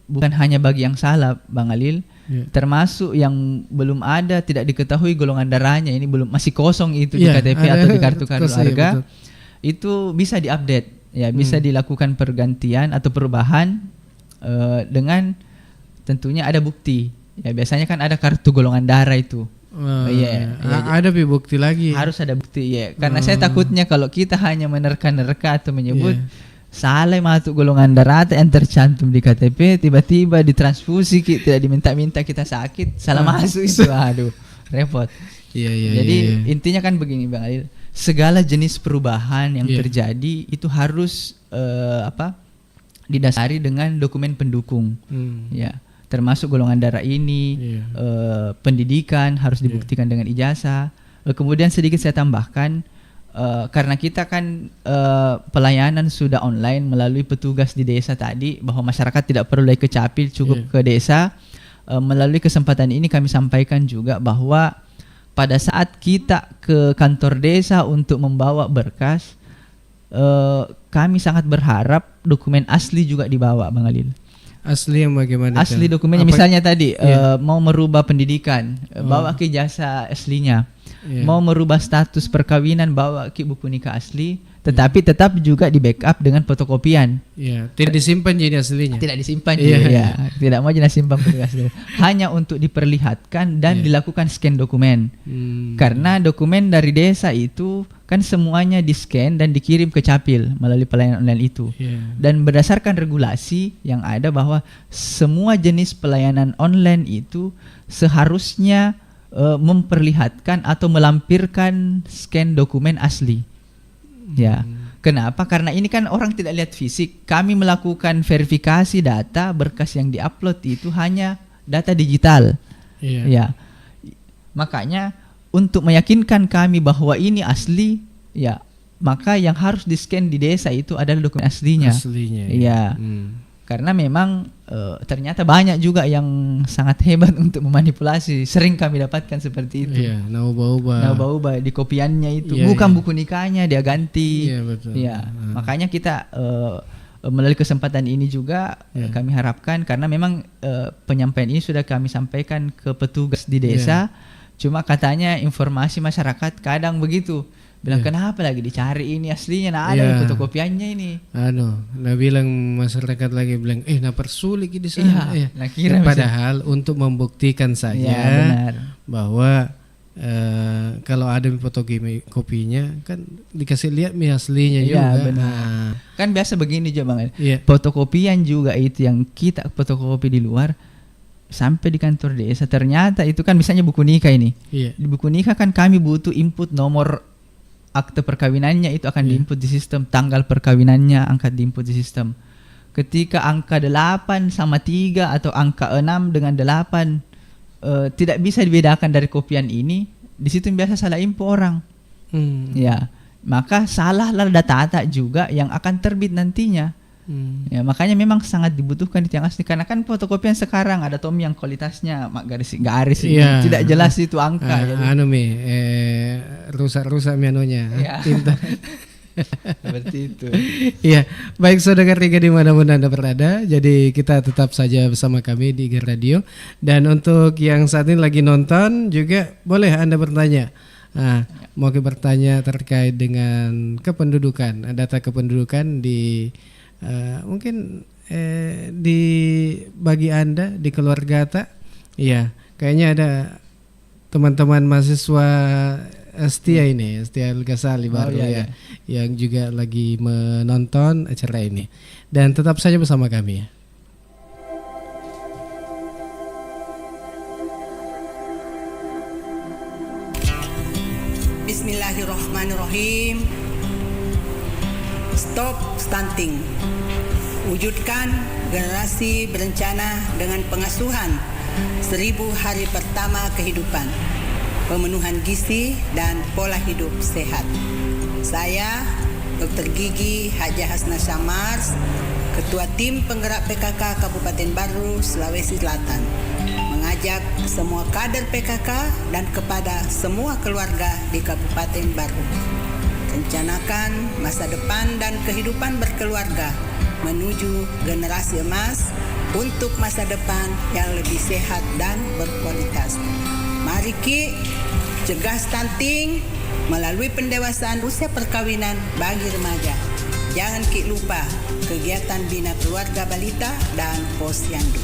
bukan hanya bagi yang salah, Bang Alil, termasuk yang belum ada, tidak diketahui golongan darahnya, ini belum, masih kosong itu di KTP atau di kartu keluarga, itu bisa diupdate, ya bisa dilakukan pergantian atau perubahan dengan tentunya ada bukti. Ya biasanya kan ada kartu golongan darah itu. Ada bukti lagi. Harus ada bukti ya. Karena saya takutnya kalau kita hanya menerka-nerka atau menyebut salah masuk golongan darah yang tercantum di KTP, tiba-tiba ditransfusi, tidak diminta-minta, kita sakit, salah masuk itu, aduh, repot. Jadi intinya kan begini, Bang Alil, segala jenis perubahan yang terjadi itu harus didasari dengan dokumen pendukung, ya. Termasuk golongan darah ini, pendidikan harus dibuktikan dengan ijazah. Kemudian sedikit saya tambahkan, karena kita kan pelayanan sudah online melalui petugas di desa tadi, bahwa masyarakat tidak perlu lagi ke Capil, cukup ke desa. Melalui kesempatan ini kami sampaikan juga bahwa pada saat kita ke kantor desa untuk membawa berkas, kami sangat berharap dokumen asli juga dibawa, Bang Alil. Asli yang bagaimana? Asli dokumennya, misalnya tadi mau merubah pendidikan, bawa ke ijazah aslinya. Mau merubah status perkawinan, bawa ke buku nikah asli, tetapi tetap juga di backup dengan fotokopian. Tidak disimpan jadi aslinya. Tidak disimpan tidak mau jadi simpan petugas. Hanya untuk diperlihatkan dan dilakukan scan dokumen. Karena dokumen dari desa itu kan semuanya di-scan dan dikirim ke Capil melalui pelayanan online itu. Dan berdasarkan regulasi yang ada bahwa semua jenis pelayanan online itu seharusnya memperlihatkan atau melampirkan scan dokumen asli. Kenapa? Karena ini kan orang tidak lihat fisik. Kami melakukan verifikasi data, berkas yang diupload itu hanya data digital. Makanya untuk meyakinkan kami bahwa ini asli, maka yang harus di-scan di desa itu adalah dokumen aslinya. Karena memang ternyata banyak juga yang sangat hebat untuk memanipulasi. Sering kami dapatkan seperti itu. Naubah-ubah di kopiannya itu, bukan buku nikahnya dia ganti. Makanya kita melalui kesempatan ini juga kami harapkan, karena memang penyampaian ini sudah kami sampaikan ke petugas di desa. Cuma katanya informasi masyarakat kadang begitu, bilang kenapa lagi dicari ini aslinya, ada fotokopiannya ini. Bilang masyarakat lagi bilang, persulit di sana. Padahal untuk membuktikan saja bahwa kalau ada fotokopinya kan dikasih lihat aslinya juga. Kan biasa begini juga, Bang. Fotokopian juga itu yang kita fotokopi di luar, sampai di kantor desa ternyata itu kan misalnya buku nikah ini. Di buku nikah kan kami butuh input nomor akte perkawinannya, itu akan diinput di sistem, tanggal perkawinannya angkat diinput di sistem. Ketika angka 8 sama 3 atau angka 6 dengan 8 tidak bisa dibedakan dari kopian ini, di situ biasa salah info orang. Maka salahlah data juga yang akan terbit nantinya. Makanya memang sangat dibutuhkan di tiang asli, karena kan fotokopian sekarang ada Tommy yang kualitasnya garis tidak jelas itu angka. Rusak menunya tinta. Seperti itu. Baik saudara Riga dimanapun Anda berada, jadi kita tetap saja bersama kami di Gear Radio. Dan untuk yang saat ini lagi nonton juga boleh Anda bertanya. Mau bertanya terkait dengan kependudukan, data kependudukan di mungkin di bagi Anda di keluarga kayaknya ada teman-teman mahasiswa Setia ini, Setia Al-Ghazali baru yang juga lagi menonton acara ini. Dan tetap saja bersama kami. Bismillahirrahmanirrahim. Stop stunting. Wujudkan generasi berencana dengan pengasuhan 1000 hari pertama kehidupan, pemenuhan gizi dan pola hidup sehat. Saya Dr. Gigi Hajah Hasna Syamars, Ketua Tim Penggerak PKK Kabupaten Baru, Sulawesi Selatan, mengajak semua kader PKK dan kepada semua keluarga di Kabupaten Baru. Rencanakan masa depan dan kehidupan berkeluarga menuju generasi emas untuk masa depan yang lebih sehat dan berkualitas. Mari Ki, cegah stunting melalui pendewasaan usia perkawinan bagi remaja. Jangan Ki lupa kegiatan bina keluarga balita dan posyandu.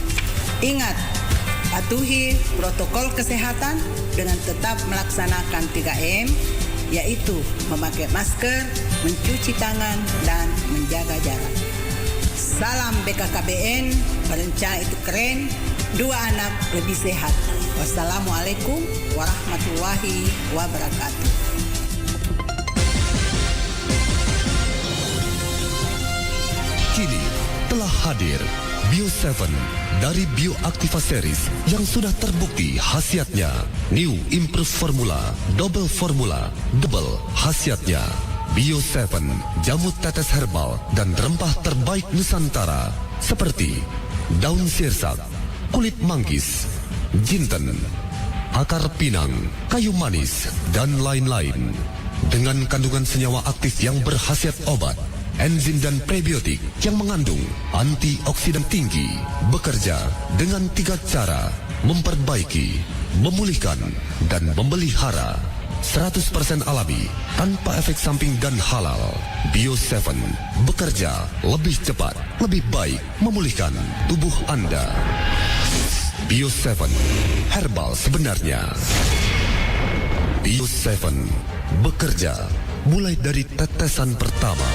Ingat, patuhi protokol kesehatan dengan tetap melaksanakan 3M, yaitu memakai masker, mencuci tangan, dan menjaga jarak. Salam BKKBN, berencana itu keren, 2 anak lebih sehat. Wassalamualaikum warahmatullahi wabarakatuh. Kini telah hadir Bio 7 dari Bioactiva Series yang sudah terbukti khasiatnya. New Improve Formula, Double Formula, Double khasiatnya. Bio 7, jamu tetes herbal dan rempah terbaik Nusantara seperti daun sirsak, kulit manggis, jinten, akar pinang, kayu manis, dan lain-lain. Dengan kandungan senyawa aktif yang berkhasiat obat, enzim dan prebiotik yang mengandung antioksidan tinggi, bekerja dengan 3 cara: memperbaiki, memulihkan, dan memelihara. 100% alami, tanpa efek samping dan halal. Bio 7 bekerja lebih cepat, lebih baik, memulihkan tubuh Anda. Bio 7, herbal sebenarnya. Bio 7 bekerja mulai dari tetesan pertama.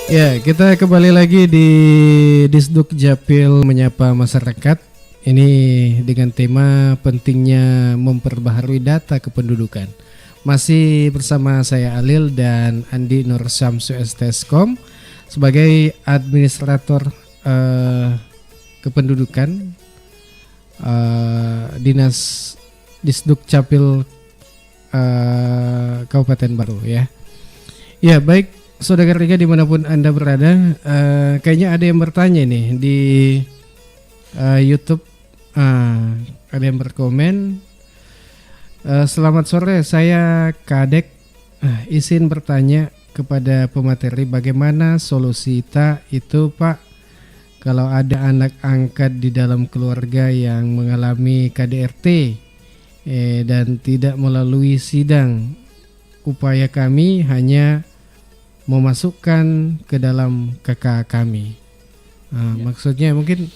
Ya, kita kembali lagi di Disduk Japil Menyapa Masyarakat. Ini dengan tema pentingnya memperbaharui data kependudukan. Masih bersama saya Alil dan Andi Nur Syamsu STSkom sebagai administrator kependudukan Dinas Disduk Capil Kabupaten Baru ya. Ya, baik saudara Riga dimanapun Anda berada, kayaknya ada yang bertanya nih di YouTube. Ada yang berkomen, selamat sore, saya Kadek, izin bertanya kepada pemateri, bagaimana solusi itu Pak kalau ada anak angkat di dalam keluarga yang mengalami KDRT dan tidak melalui sidang. Upaya kami hanya memasukkan ke dalam kakak kami. Maksudnya mungkin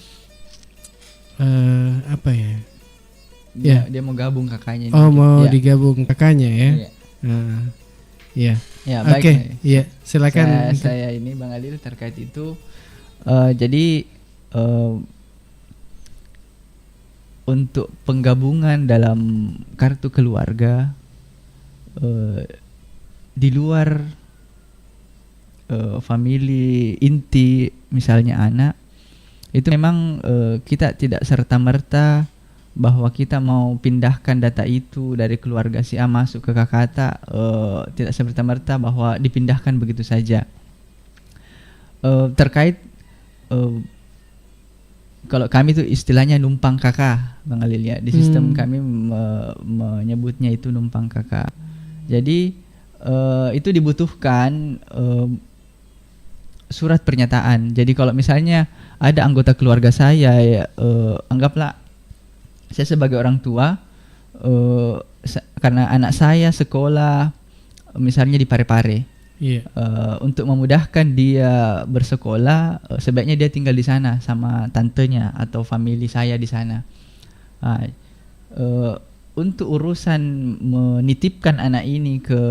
apa ya? Dia mau gabung kakaknya. Oh, mau digabung kakaknya ya? Iya. Ya, baik. Oke, iya, silakan. Saya ini Bang Alil terkait itu. Jadi untuk penggabungan dalam kartu keluarga di luar famili inti misalnya anak, itu memang kita tidak serta-merta bahwa kita mau pindahkan data itu dari keluarga si A masuk ke kakak, tidak serta-merta bahwa dipindahkan begitu saja. Terkait kalau kami itu istilahnya numpang kakak, Bang Alil ya, di sistem kami menyebutnya itu numpang kakak. Jadi itu dibutuhkan surat pernyataan. Jadi kalau misalnya ada anggota keluarga saya, anggaplah saya sebagai orang tua, karena anak saya sekolah misalnya di Parepare, untuk memudahkan dia bersekolah, sebaiknya dia tinggal di sana sama tantenya atau famili saya di sana. Untuk urusan menitipkan anak ini ke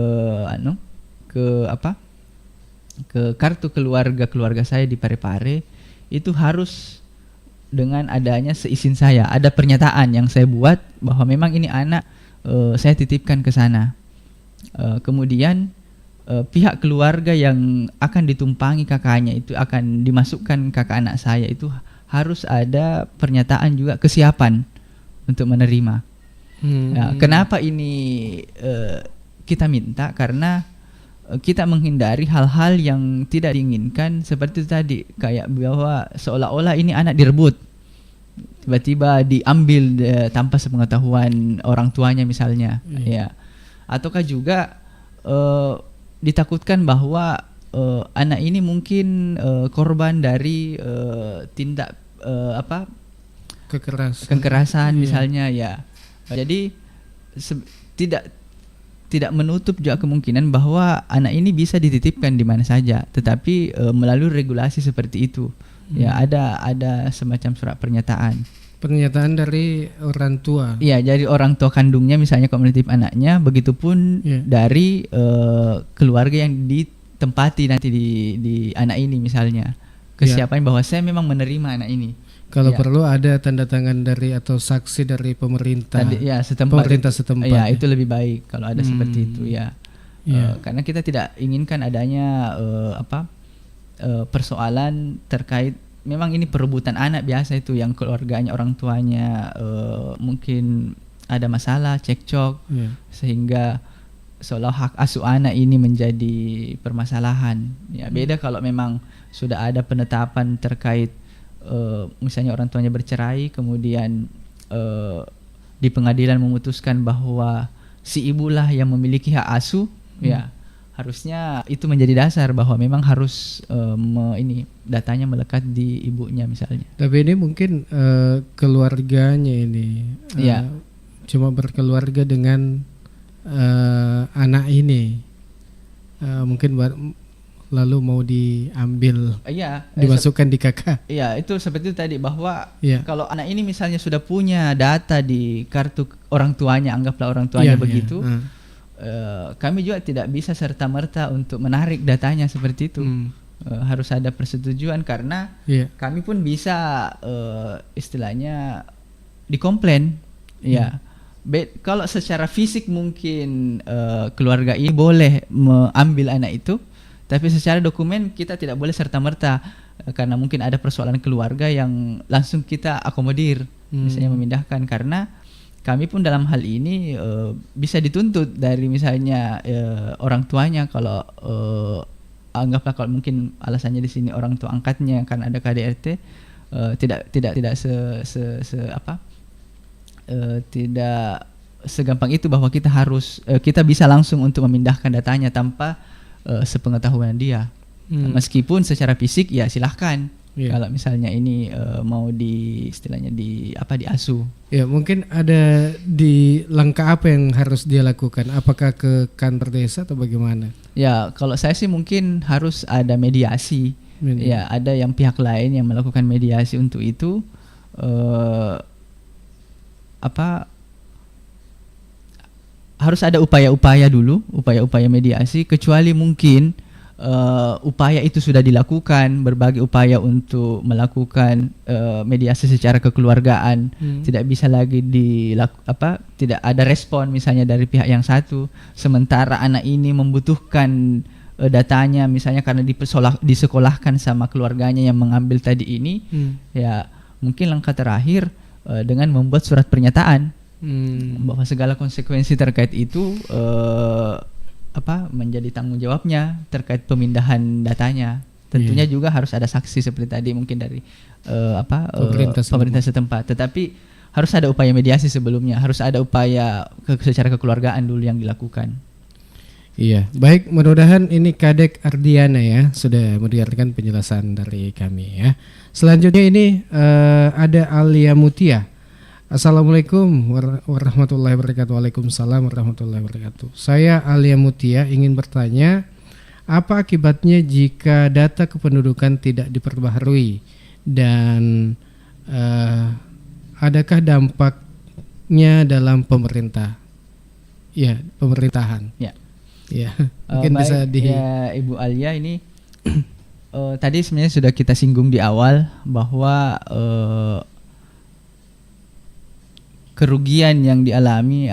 kartu keluarga saya di Parepare, itu harus dengan adanya seizin saya. Ada pernyataan yang saya buat bahwa memang ini anak saya titipkan ke sana. Kemudian pihak keluarga yang akan ditumpangi kakaknya itu akan dimasukkan kakak anak saya itu harus ada pernyataan juga kesiapan untuk menerima. Nah, kenapa ini kita minta? Karena kita menghindari hal-hal yang tidak diinginkan, seperti itu tadi, kayak bahwa seolah-olah ini anak direbut, tiba-tiba diambil tanpa sepengetahuan orang tuanya misalnya, ya. Ataukah juga ditakutkan bahwa anak ini mungkin korban dari tindak kekerasan misalnya, ya. Jadi tidak menutup juga kemungkinan bahwa anak ini bisa dititipkan di mana saja, tetapi melalui regulasi seperti itu. Ya, ada semacam surat pernyataan dari orang tua. Iya, jadi orang tua kandungnya misalnya kalau menitip anaknya, begitupun dari keluarga yang ditempati nanti di anak ini misalnya. Kesiapan bahwa saya memang menerima anak ini. Kalau perlu ada tanda tangan dari atau saksi dari pemerintah. Pemerintah setempat. Ya, itu lebih baik kalau ada seperti itu, ya. Karena kita tidak inginkan adanya persoalan terkait, memang ini perebutan anak biasa itu yang keluarganya, orang tuanya mungkin ada masalah, cekcok, sehingga seolah hak asuh anak ini menjadi permasalahan. Ya, beda kalau memang sudah ada penetapan terkait misalnya orang tuanya bercerai, kemudian di pengadilan memutuskan bahwa si ibulah yang memiliki hak asuh, ya harusnya itu menjadi dasar bahwa memang harus ini datanya melekat di ibunya misalnya. Tapi ini mungkin keluarganya ini cuma berkeluarga dengan anak ini, mungkin lalu mau diambil, dimasukkan di KK. Iya, itu seperti itu tadi, bahwa kalau anak ini misalnya sudah punya data di kartu orang tuanya, anggaplah orang tuanya begitu, kami juga tidak bisa serta-merta untuk menarik datanya seperti itu. Harus ada persetujuan, karena kami pun bisa istilahnya dikomplain. Ya, kalau secara fisik mungkin keluarga ini boleh mengambil anak itu, tapi secara dokumen kita tidak boleh serta-merta, karena mungkin ada persoalan keluarga yang langsung kita akomodir, misalnya memindahkan, karena kami pun dalam hal ini bisa dituntut dari misalnya orang tuanya, kalau anggaplah kalau mungkin alasannya di sini orang tua angkatnya karena ada KDRT, tidak segampang itu bahwa kita harus kita bisa langsung untuk memindahkan datanya tanpa sepengetahuan dia. Meskipun secara fisik ya silahkan. Kalau misalnya ini mau istilahnya diasuh. Ya, mungkin ada di langkah apa yang harus dia lakukan? Apakah ke kantor desa atau bagaimana? Ya, kalau saya sih mungkin harus ada mediasi. Ya, ada yang pihak lain yang melakukan mediasi untuk itu. Harus ada upaya-upaya dulu, upaya-upaya mediasi, kecuali mungkin upaya itu sudah dilakukan, berbagai upaya untuk melakukan mediasi secara kekeluargaan, tidak bisa lagi tidak ada respon misalnya dari pihak yang satu, sementara anak ini membutuhkan datanya misalnya karena disekolahkan sama keluarganya yang mengambil tadi ini, ya mungkin langkah terakhir dengan membuat surat pernyataan bahwa segala konsekuensi terkait itu menjadi tanggung jawabnya terkait pemindahan datanya. Tentunya juga harus ada saksi seperti tadi mungkin dari pemerintah setempat. Tetapi harus ada upaya mediasi sebelumnya, harus ada upaya secara kekeluargaan dulu yang dilakukan. Iya, baik, mudah-mudahan ini Kadek Ardiana ya sudah mendengarkan penjelasan dari kami ya. Selanjutnya ini ada Alia Mutia. Assalamualaikum warahmatullahi wabarakatuh. Waalaikumsalam warahmatullahi wabarakatuh. Saya Alia Mutia ingin bertanya, apa akibatnya jika data kependudukan tidak diperbaharui, dan adakah dampaknya dalam pemerintahan? Ya, mungkin bisa Ibu Alia ini tadi sebenarnya sudah kita singgung di awal bahwa kerugian yang dialami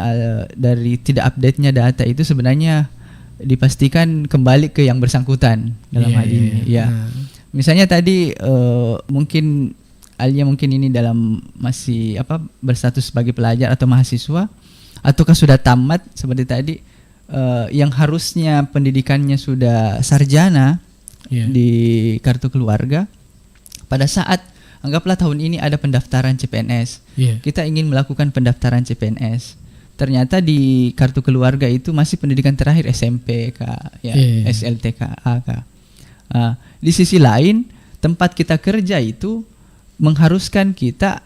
dari tidak update-nya data itu sebenarnya dipastikan kembali ke yang bersangkutan dalam hal ini. Misalnya tadi mungkin Alia mungkin ini dalam masih berstatus sebagai pelajar atau mahasiswa, ataukah sudah tamat seperti tadi, yang harusnya pendidikannya sudah sarjana di kartu keluarga. Pada saat anggaplah tahun ini ada pendaftaran CPNS, kita ingin melakukan pendaftaran CPNS. Ternyata di kartu keluarga itu masih pendidikan terakhir SMP SLTK di sisi lain tempat kita kerja itu mengharuskan kita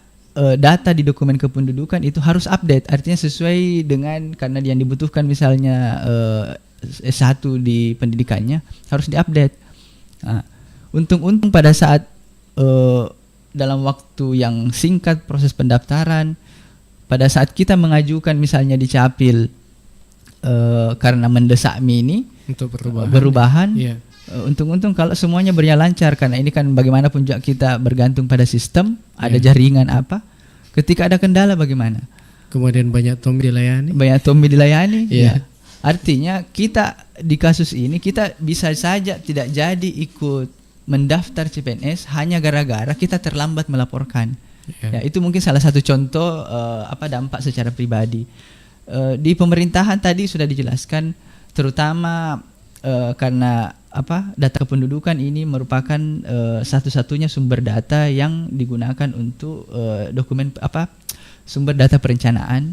data di dokumen kependudukan itu harus update, artinya sesuai dengan karena yang dibutuhkan misalnya S1 di pendidikannya harus diupdate. Untung-untung pada saat dalam waktu yang singkat proses pendaftaran, pada saat kita mengajukan misalnya di Capil karena mendesak mini untuk perubahan, untung-untung kalau semuanya berjalan lancar, karena ini kan bagaimanapun juga kita bergantung pada sistem, ada jaringan apa. Ketika ada kendala bagaimana? Kemudian banyak Tommy dilayani. Artinya kita di kasus ini kita bisa saja tidak jadi ikut mendaftar CPNS hanya gara-gara kita terlambat melaporkan. Itu mungkin salah satu contoh dampak secara pribadi. Di pemerintahan tadi sudah dijelaskan, terutama karena data kependudukan ini merupakan satu-satunya sumber data yang digunakan untuk sumber data perencanaan.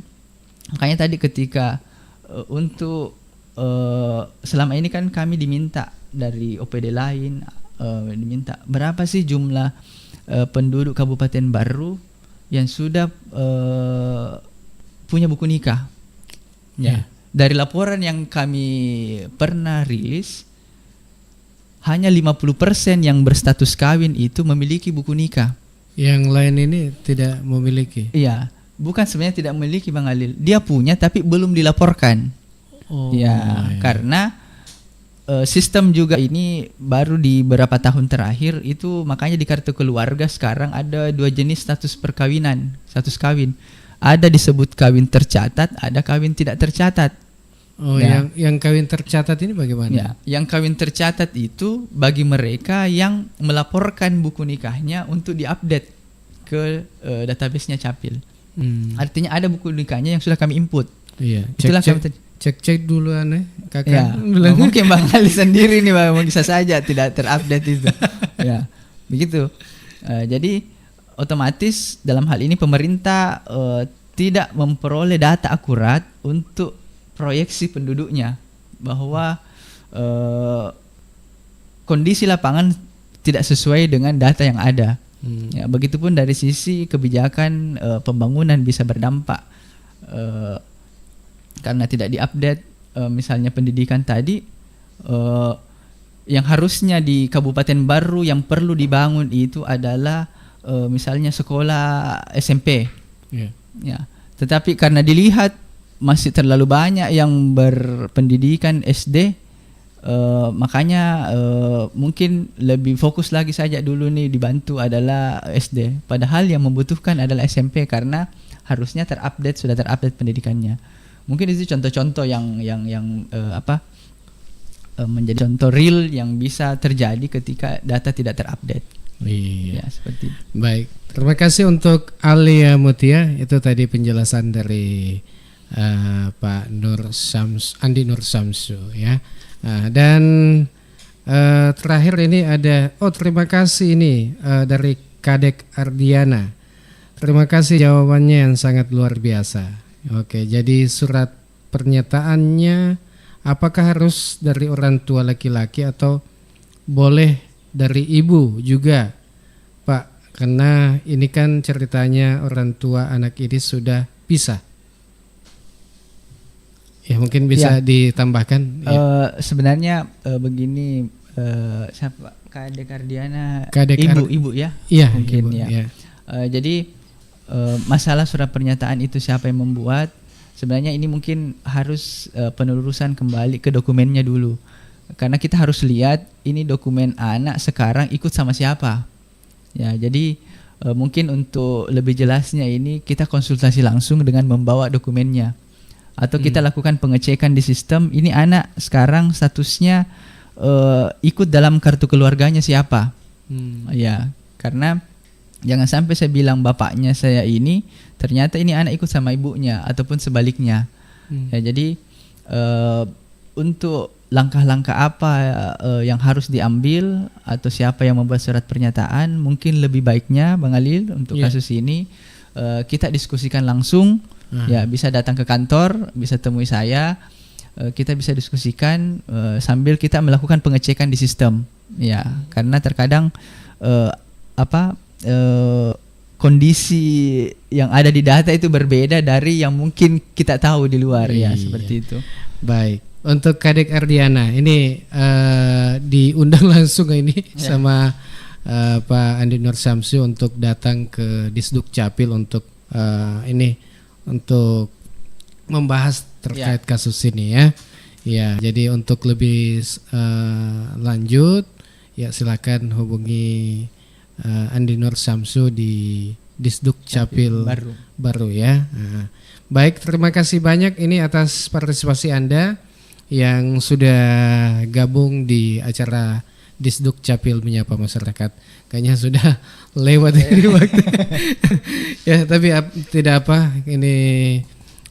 Makanya tadi ketika untuk selama ini kan kami diminta dari OPD lain, diminta berapa sih jumlah penduduk Kabupaten Baru yang sudah punya buku nikah. Dari laporan yang kami pernah rilis, hanya 50% yang berstatus kawin itu memiliki buku nikah. Yang lain ini tidak memiliki. Iya, bukan sebenarnya tidak memiliki Bang Alil. Dia punya tapi belum dilaporkan. Karena sistem juga ini baru di beberapa tahun terakhir itu, makanya di kartu keluarga sekarang ada 2 jenis status perkawinan, status kawin. Ada disebut kawin tercatat, ada kawin tidak tercatat. Yang kawin tercatat ini bagaimana? Yang kawin tercatat itu bagi mereka yang melaporkan buku nikahnya untuk diupdate ke database-nya Capil. Artinya ada buku nikahnya yang sudah kami input. Itulah cek dulu kakak. Mungkin Bang Ali sendiri nih Bang, bisa saja tidak terupdate itu. Begitu. Jadi otomatis dalam hal ini pemerintah tidak memperoleh data akurat untuk proyeksi penduduknya, bahwa kondisi lapangan tidak sesuai dengan data yang ada. Begitupun dari sisi kebijakan pembangunan bisa berdampak karena tidak diupdate. Misalnya pendidikan tadi, yang harusnya di Kabupaten Baru yang perlu dibangun itu adalah misalnya sekolah SMP. Tetapi karena dilihat masih terlalu banyak yang berpendidikan SD, makanya mungkin lebih fokus lagi saja dulu nih dibantu adalah SD. Padahal yang membutuhkan adalah SMP karena harusnya sudah terupdate pendidikannya. Mungkin itu contoh-contoh yang menjadi contoh real yang bisa terjadi ketika data tidak terupdate. Seperti itu. Baik, terima kasih untuk Alia Mutia. Itu tadi penjelasan dari Pak Andi Nur Samsu ya. Dan terakhir ini ada terima kasih ini dari Kadek Ardiana. Terima kasih jawabannya yang sangat luar biasa. Oke, jadi surat pernyataannya apakah harus dari orang tua laki-laki atau boleh dari ibu juga, Pak? Karena ini kan ceritanya orang tua anak ini sudah pisah. Ya mungkin bisa ditambahkan. Sebenarnya begini, siapa Kadek Ardiana? Ibu ya? Iya, mungkin ibu, ya. Jadi masalah surat pernyataan itu siapa yang membuat? Sebenarnya ini mungkin harus penelusuran kembali ke dokumennya dulu, karena kita harus lihat ini dokumen anak sekarang ikut sama siapa. Ya, jadi mungkin untuk lebih jelasnya ini kita konsultasi langsung dengan membawa dokumennya, atau kita lakukan pengecekan di sistem. Ini anak sekarang statusnya ikut dalam kartu keluarganya siapa? Ya, karena Jangan sampai saya bilang bapaknya saya ini, ternyata ini anak ikut sama ibunya ataupun sebaliknya. Ya, jadi untuk langkah-langkah apa yang harus diambil atau siapa yang membuat surat pernyataan, mungkin lebih baiknya Bang Alil untuk kasus ini kita diskusikan langsung. Ya, bisa datang ke kantor, bisa temui saya. Kita bisa diskusikan sambil kita melakukan pengecekan di sistem. Ya, karena terkadang kondisi yang ada di data itu berbeda dari yang mungkin kita tahu di luar. Ya, seperti itu. Baik. Untuk Kadek Ardiana ini diundang langsung ini sama Pak Andi Nur Samsu untuk datang ke Disduk Capil untuk untuk membahas terkait kasus ini ya. Ya, jadi untuk lebih lanjut ya silakan hubungi Andi Nur Samsu di Disduk Capil baru ya. Baik, terima kasih banyak ini atas partisipasi Anda yang sudah gabung di acara Disduk Capil Menyapa Masyarakat. Kayaknya sudah lewat ini waktu. Ya, tapi tidak apa. Ini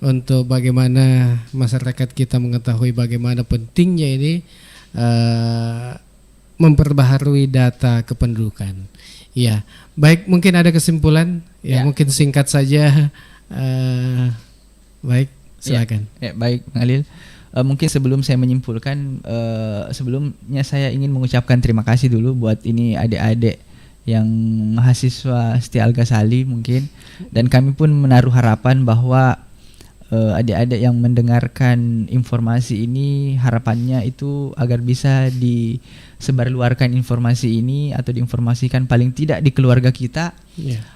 untuk bagaimana masyarakat kita mengetahui bagaimana pentingnya ini memperbaharui data kependudukan. Ya, baik, mungkin ada kesimpulan. Ya, mungkin singkat saja. Baik, silakan. Ya, baik, Bang Alil. Mungkin sebelum saya menyimpulkan, sebelumnya saya ingin mengucapkan terima kasih dulu buat ini adik-adik yang mahasiswa Setia Al Ghazali mungkin, dan kami pun menaruh harapan bahwa adik-adik yang mendengarkan informasi ini, harapannya itu agar bisa disebarluarkan informasi ini atau diinformasikan paling tidak di keluarga kita,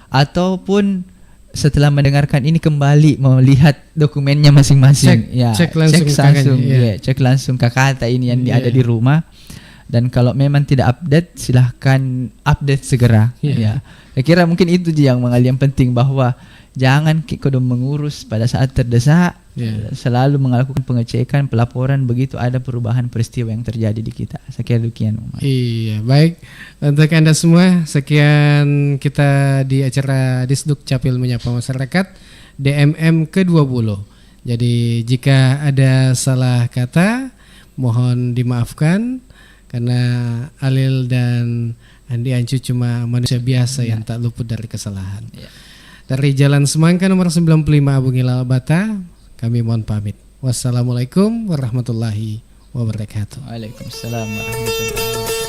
ataupun setelah mendengarkan ini kembali melihat dokumennya masing-masing, cek langsung kakak ini yang ada di rumah, dan kalau memang tidak update silahkan update segera. Ya, saya kira mungkin itu yang yang penting, bahwa jangan kodam mengurus pada saat terdesak, selalu melakukan pengecekan, pelaporan begitu ada perubahan peristiwa yang terjadi di kita. Saya kira demikian. Iya, baik. Untuk Anda semua, sekian kita di acara Disduk Capil Menyapa Masyarakat DMM ke-20. Jadi jika ada salah kata, mohon dimaafkan karena Alil dan Andi Ancu cuma manusia biasa yang tak luput dari kesalahan. Dari Jalan Semangka nomor 95 Abu Ngilal Bata, kami mohon pamit. Wassalamualaikum warahmatullahi wabarakatuh. Waalaikumsalam warahmatullahi wabarakatuh.